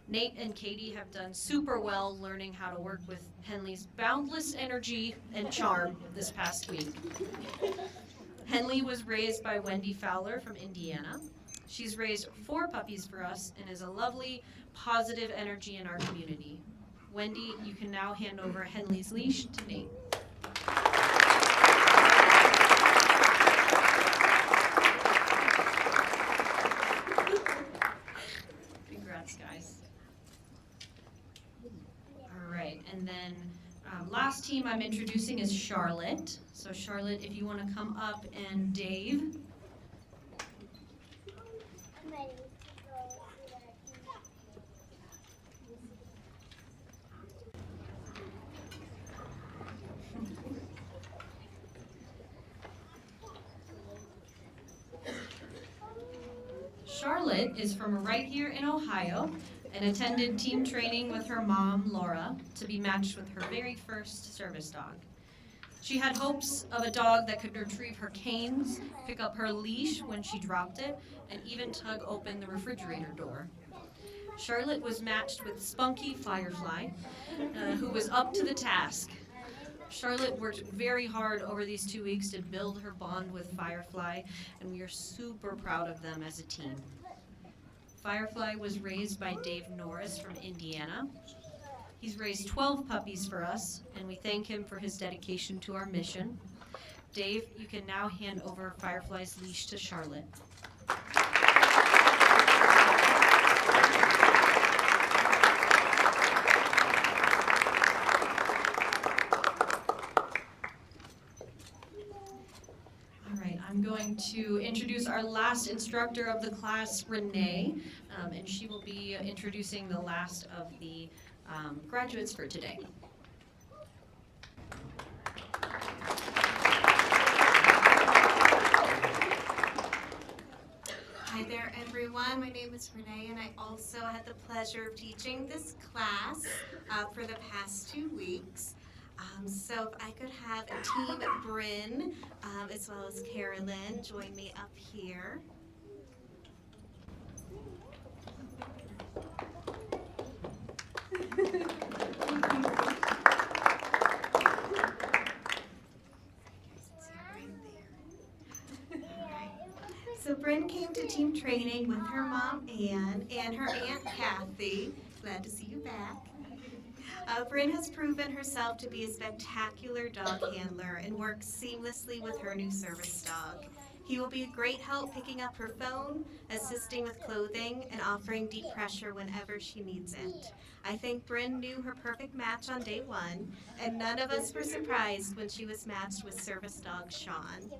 Nate and Katie have done super well learning how to work with Henley's boundless energy and charm this past week. Henley was raised by Wendy Fowler from Indiana. She's raised 4 puppies for us and is a lovely, positive energy in our community. Wendy, you can now hand over Henley's leash to Nate. Thanks, guys. All right, and then last team I'm introducing is Charlotte. So Charlotte, if you want to come up, and Dave. Charlotte is from right here in Ohio and attended team training with her mom, Laura, to be matched with her very first service dog. She had hopes of a dog that could retrieve her canes, pick up her leash when she dropped it, and even tug open the refrigerator door. Charlotte was matched with Spunky Firefly, who was up to the task. Charlotte worked very hard over these 2 weeks to build her bond with Firefly, and we are super proud of them as a team. Firefly was raised by Dave Norris from Indiana. He's raised 12 puppies for us, and we thank him for his dedication to our mission. Dave, you can now hand over Firefly's leash to Charlotte. I'm going to introduce our last instructor of the class, Renee, and she will be introducing the last of the graduates for today. Hi there, everyone. My name is Renee, and I also had the pleasure of teaching this class for the past 2 weeks. So if I could have Team Bryn, as well as Carolyn, join me up here. So Bryn came to team training with her mom, Ann, and her Aunt Kathy. Glad to see you back. Bryn has proven herself to be a spectacular dog handler and works seamlessly with her new service dog. He will be a great help picking up her phone, assisting with clothing, and offering deep pressure whenever she needs it. I think Bryn knew her perfect match on day 1, and none of us were surprised when she was matched with service dog Sean.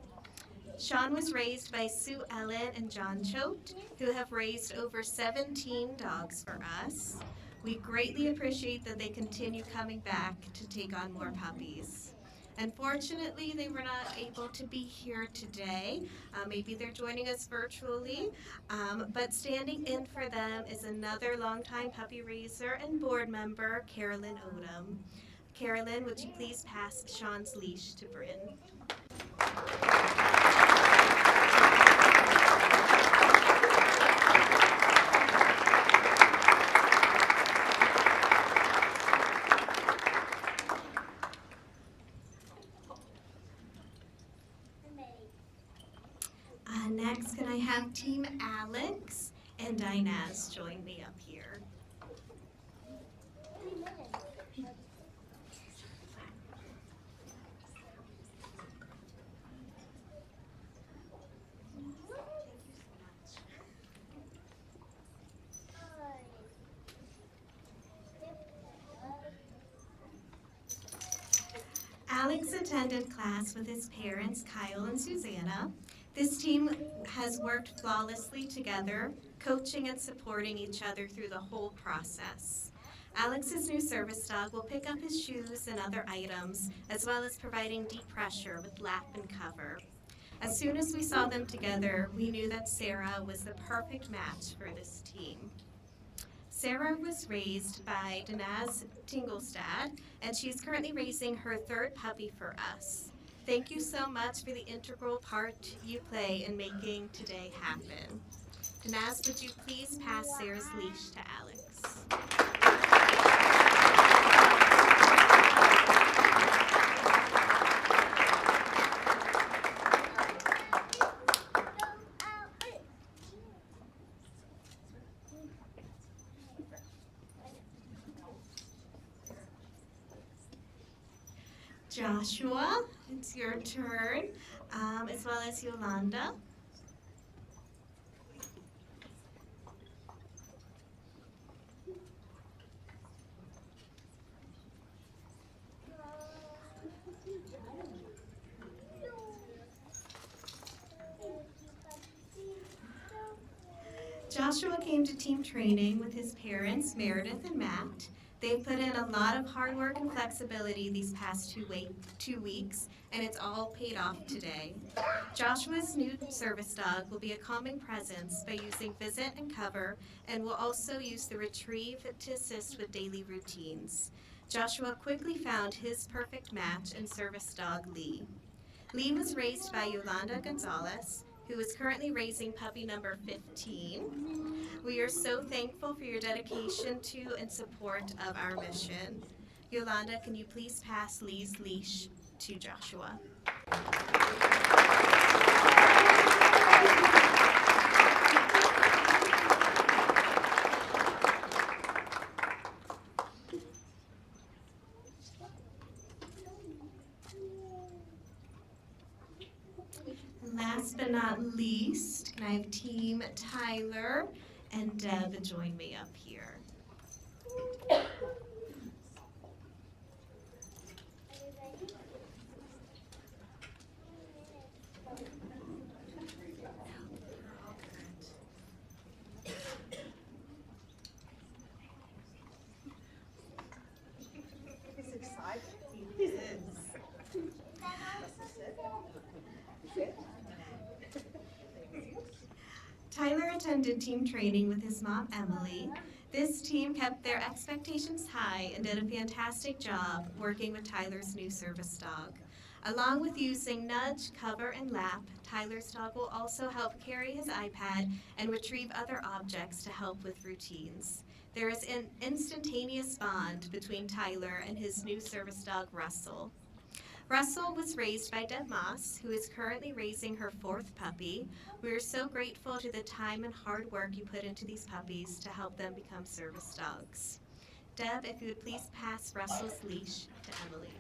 Sean was raised by Sue Ellen and John Choate, who have raised over 17 dogs for us. We greatly appreciate that they continue coming back to take on more puppies. Unfortunately, they were not able to be here today. Maybe they're joining us virtually, but standing in for them is another longtime puppy raiser and board member, Carolyn Odom. Carolyn, would you please pass Sean's leash to Bryn? Next, can I have Team Alex and Dinaz join me up here? Alex attended class with his parents, Kyle and Susanna. This team has worked flawlessly together, coaching and supporting each other through the whole process. Alex's new service dog will pick up his shoes and other items, as well as providing deep pressure with lap and cover. As soon as we saw them together, we knew that Sarah was the perfect match for this team. Sarah was raised by Dinaz Tingelstad, and she's currently raising her 3rd puppy for us. Thank you so much for the integral part you play in making today happen. Dinaz, would you please pass Sarah's leash to Alex? Joshua, it's your turn, as well as Yolanda. Joshua came to team training with his parents, Meredith and Matt. They've put in a lot of hard work and flexibility these past 2 weeks, and it's all paid off today. Joshua's new service dog will be a calming presence by using visit and cover, and will also use the retrieve to assist with daily routines. Joshua quickly found his perfect match in service dog Lee. Lee was raised by Yolanda Gonzalez, who is currently raising puppy number 15. We are so thankful for your dedication to and support of our mission. Yolanda, can you please pass Lee's leash to Joshua? Last but not least, can I have Team Tyler and Deb join me up here? He's excited. He is. Tyler attended team training with his mom, Emily. This team kept their expectations high and did a fantastic job working with Tyler's new service dog. Along with using nudge, cover, and lap, Tyler's dog will also help carry his iPad and retrieve other objects to help with routines. There is an instantaneous bond between Tyler and his new service dog, Russell. Russell was raised by Deb Moss, who is currently raising her 4th puppy. We are so grateful to the time and hard work you put into these puppies to help them become service dogs. Deb, if you would please pass Russell's leash to Emily.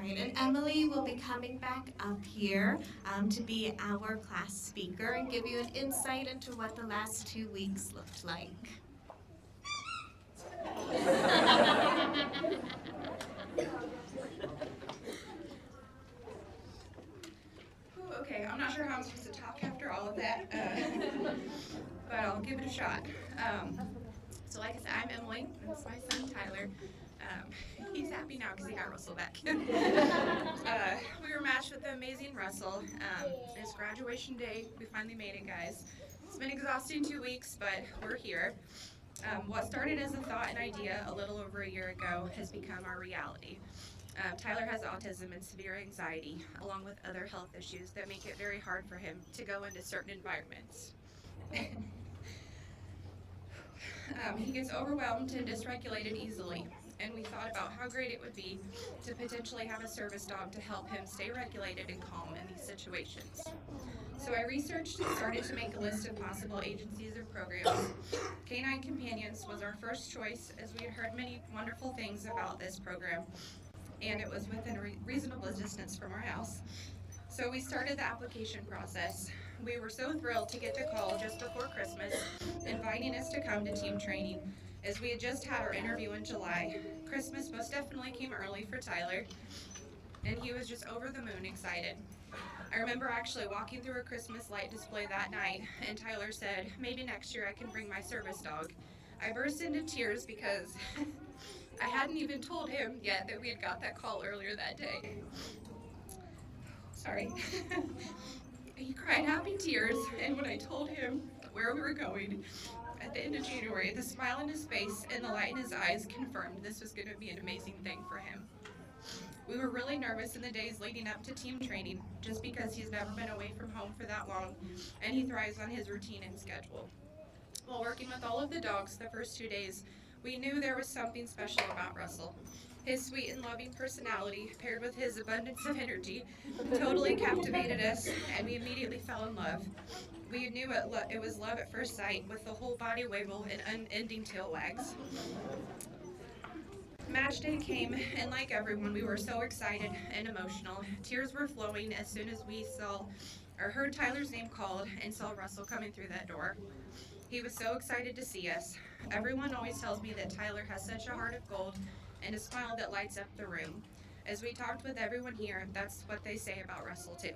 And Emily will be coming back up here to be our class speaker and give you an insight into what the last 2 weeks looked like. Ooh, okay, I'm not sure how I'm supposed to talk after all of that, but I'll give it a shot. So like I said, I'm Emily, and this is my son Tyler. He's happy now because he got Russell back. We were matched with the amazing Russell. It's graduation day. We finally made it, guys. It's been exhausting 2 weeks, but we're here. What started as a thought and idea a little over a year ago has become our reality. Tyler has autism and severe anxiety, along with other health issues that make it very hard for him to go into certain environments. He gets overwhelmed and dysregulated easily, and we thought about how great it would be to potentially have a service dog to help him stay regulated and calm in these situations. So I researched and started to make a list of possible agencies or programs. Canine Companions was our first choice, as we had heard many wonderful things about this program, and it was within a reasonable distance from our house. So we started the application process. We were so thrilled to get the call just before Christmas, inviting us to come to team training, as we had just had our interview in July. Christmas most definitely came early for Tyler, and he was just over the moon excited. I remember actually walking through a Christmas light display that night, and Tyler said, "Maybe next year I can bring my service dog." I burst into tears because I hadn't even told him yet that we had got that call earlier that day. Sorry. He cried happy tears, and when I told him where we were going at the end of January, the smile on his face and the light in his eyes confirmed this was going to be an amazing thing for him. We were really nervous in the days leading up to team training, just because he's never been away from home for that long, and he thrives on his routine and schedule. While working with all of the dogs the first 2 days, we knew there was something special about Russell. His sweet and loving personality, paired with his abundance of energy, totally captivated us, and we immediately fell in love. We knew it was love at first sight, with the whole body wiggle and unending tail wags. Match day came, and like everyone, we were so excited and emotional. Tears were flowing as soon as we saw or heard Tyler's name called and saw Russell coming through that door. He was so excited to see us. Everyone always tells me that Tyler has such a heart of gold and a smile that lights up the room. As we talked with everyone here, that's what they say about Russell too.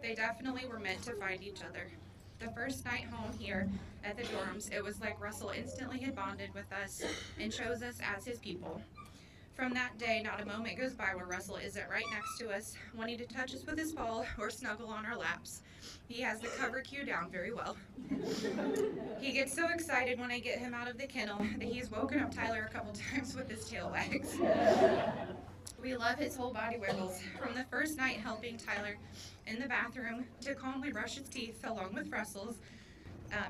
They definitely were meant to find each other. The first night home here at the dorms, it was like Russell instantly had bonded with us and chose us as his people. From that day, not a moment goes by where Russell isn't right next to us, wanting to touch us with his paw or snuggle on our laps. He has the cover cue down very well. He gets so excited when I get him out of the kennel that he's woken up Tyler a couple times with his tail wags. We love his whole body wiggles, from the first night helping Tyler in the bathroom to calmly brush his teeth along with Russell's,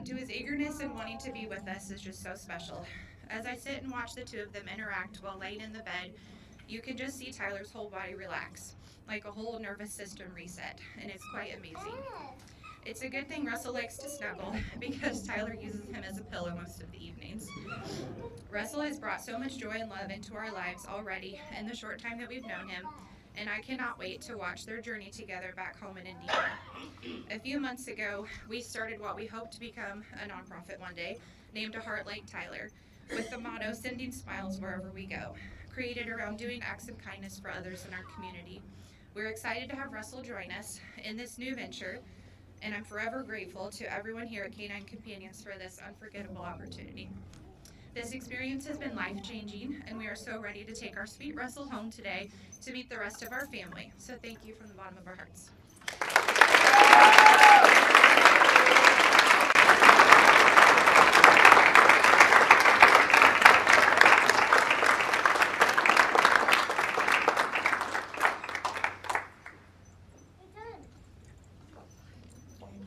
to his eagerness and wanting to be with us is just so special. As I sit and watch the two of them interact while laying in the bed, you can just see Tyler's whole body relax, like a whole nervous system reset, and it's quite amazing. It's a good thing Russell likes to snuggle because Tyler uses him as a pillow most of the evenings. Russell has brought so much joy and love into our lives already in the short time that we've known him, and I cannot wait to watch their journey together back home in Indiana. A few months ago, we started what we hope to become a nonprofit one day, named A Heart Like Tyler, with the motto, sending smiles wherever we go, created around doing acts of kindness for others in our community. We're excited to have Russell join us in this new venture, and I'm forever grateful to everyone here at Canine Companions for this unforgettable opportunity. This experience has been life-changing, and we are so ready to take our sweet Russell home today to meet the rest of our family. So thank you from the bottom of our hearts.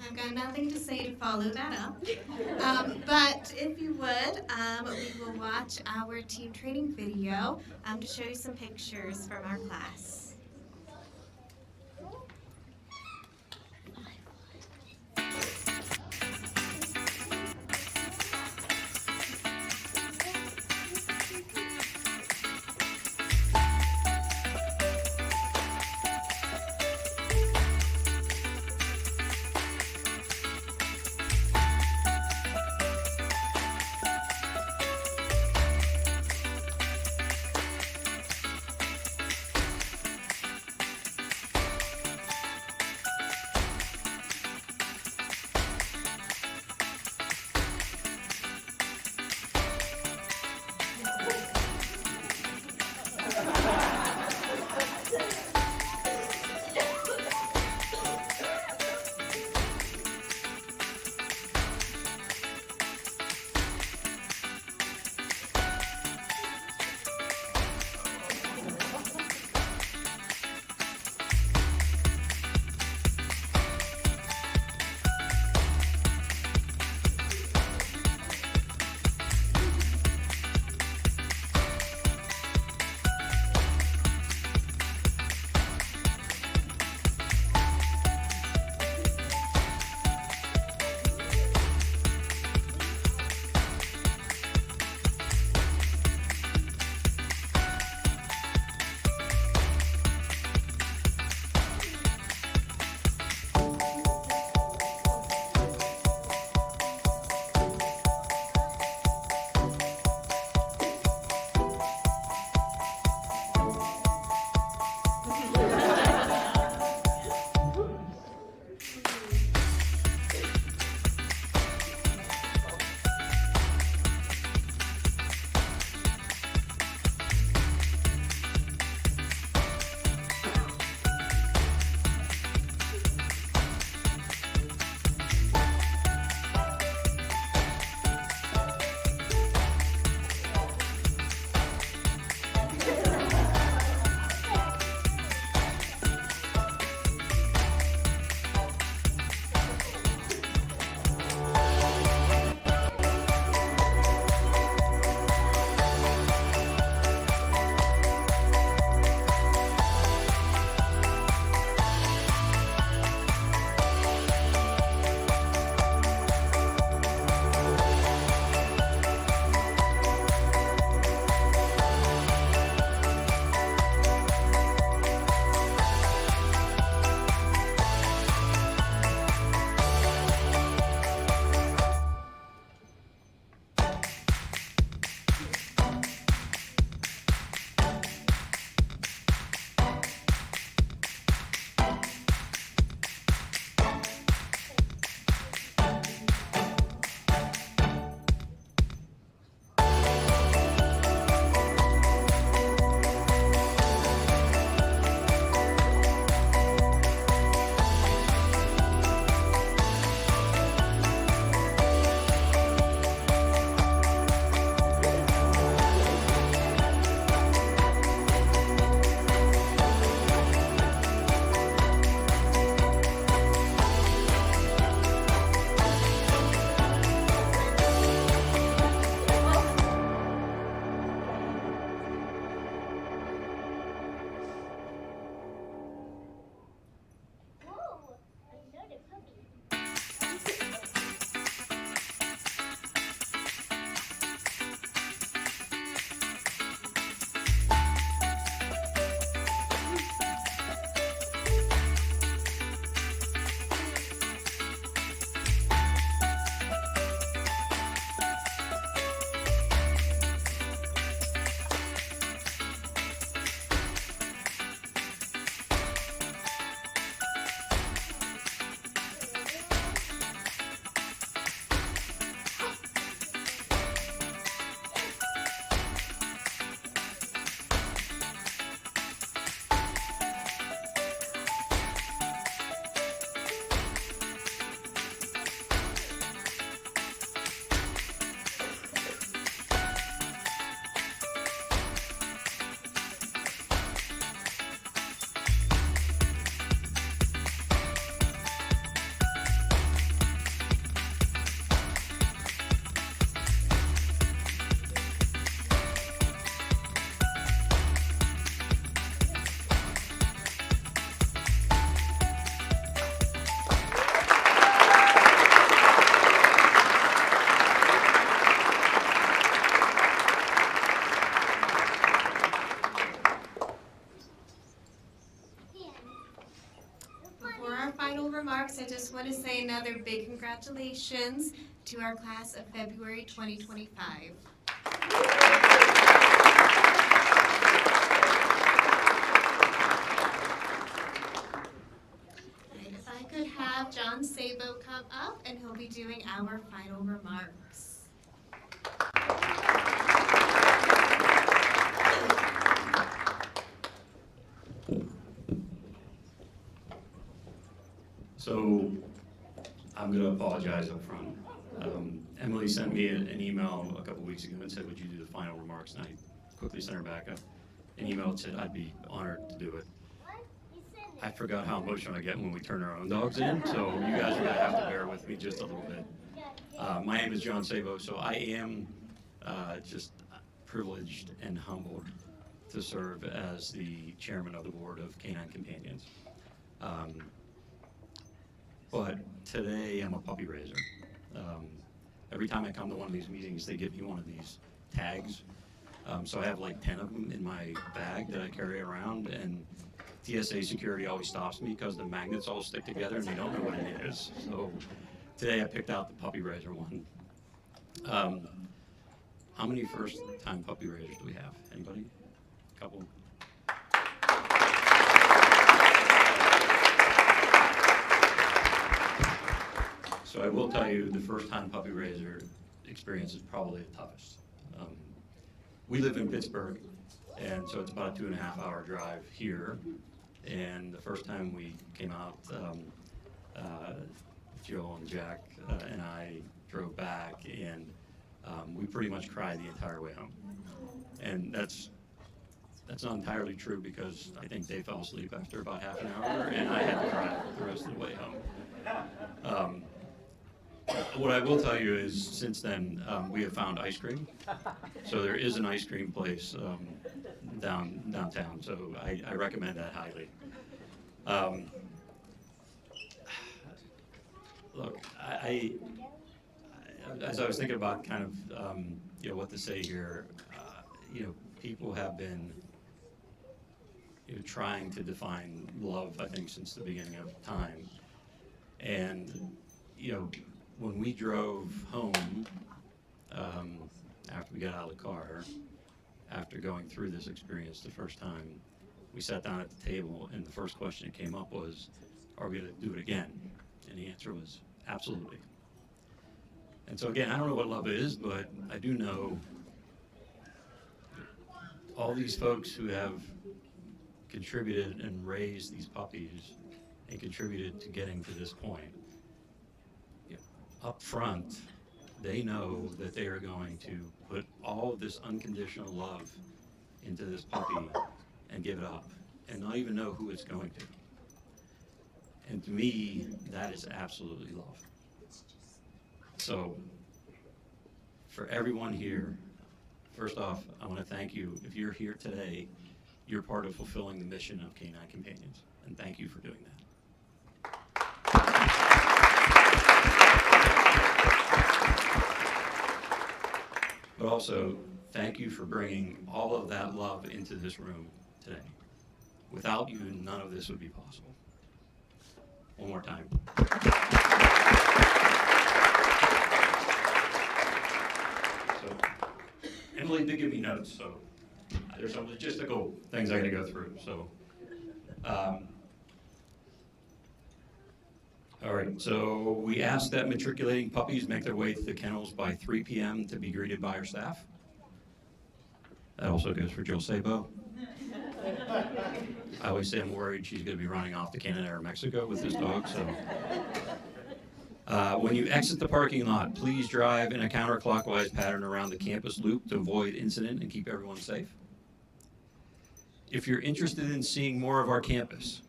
I've got nothing to say to follow that up. But if you would, we will watch our team training video to show you some pictures from our class. want to say another big congratulations to our class of February 2025. If I could have John Sabo come up, and he'll be doing our final remarks. So I'm going to apologize up front. Emily sent me an email a couple weeks ago and said, would you do the final remarks? And I quickly sent her back an email that said I'd be honored to do it. I forgot how emotional I get when we turn our own dogs in, so you guys are going to have to bear with me just a little bit. My name is John Sabo, so I am just privileged and humbled to serve as the chairman of the board of Canine Companions. But today I'm a puppy raiser. Every time I come to one of these meetings, they give me one of these tags. So I have like 10 of them in my bag that I carry around, and TSA security always stops me because the magnets all stick together and they don't know what it is. So today I picked out the puppy raiser one. How many first-time puppy raisers do we have? Anybody? A couple? So I will tell you, the first-time puppy raiser experience is probably the toughest. We live in Pittsburgh, and so it's about a 2.5-hour drive here. And the first time we came out, Jill and Jack and I drove back, and we pretty much cried the entire way home. And that's not entirely true, because I think they fell asleep after about half an hour, and I had to cry the rest of the way home. What I will tell you is, since then, we have found ice cream. So there is an ice cream place downtown, so I recommend that highly. Look, as I was thinking about kind of, what to say here, people have been, trying to define love, I think, since the beginning of time. And, when we drove home, after we got out of the car, after going through this experience the first time, we sat down at the table, and the first question that came up was, are we going to do it again? And the answer was, absolutely. And so again, I don't know what love is, but I do know all these folks who have contributed and raised these puppies and contributed to getting to this point. Up front, they know that they are going to put all of this unconditional love into this puppy and give it up, and not even know who it's going to. And to me, that is absolutely love. So, for everyone here, first off, I want to thank you. If you're here today, you're part of fulfilling the mission of Canine Companions, and thank you for doing that. But also, thank you for bringing all of that love into this room today. Without you, none of this would be possible. One more time. So, Emily did give me notes, so there's some logistical things I got to go through. So, all right, so we asked that matriculating puppies make their way to the kennels by 3 p.m. to be greeted by our staff. That also goes for Jill Sabo. I always say I'm worried she's going to be running off to Canada or Mexico with this dog. So, when you exit the parking lot, please drive in a counterclockwise pattern around the campus loop to avoid incident and keep everyone safe. If you're interested in seeing more of our campus,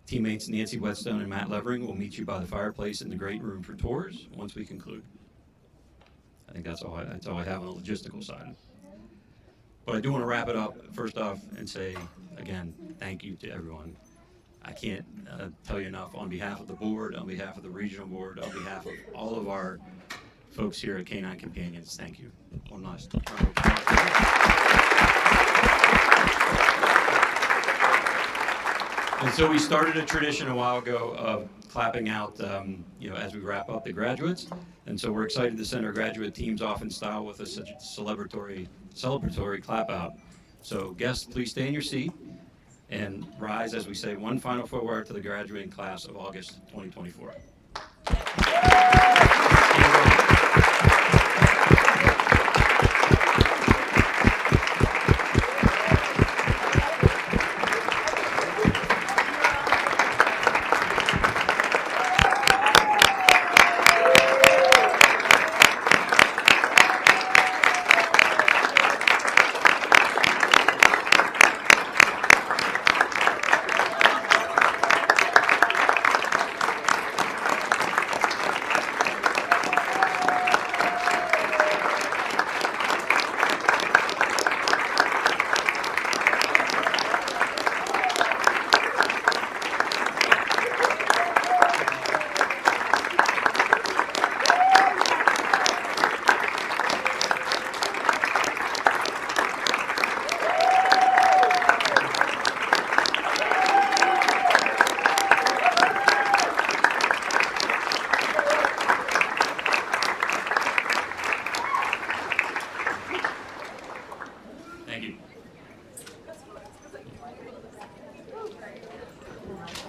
teammates Nancy Whetstone and Matt Levering will meet you by the fireplace in the great room for tours once we conclude. I think that's all I have on the logistical side. But I do want to wrap it up first off and say, again, thank you to everyone. I can't tell you enough on behalf of the board, on behalf of the regional board, on behalf of all of our folks here at Canine Companions, thank you. One last round of applause. And so we started a tradition a while ago of clapping out, as we wrap up the graduates. And so we're excited to send our graduate teams off in style with a celebratory clap out. So guests, please stay in your seat and rise as we say one final farewell to the graduating class of August 2024. Thank you.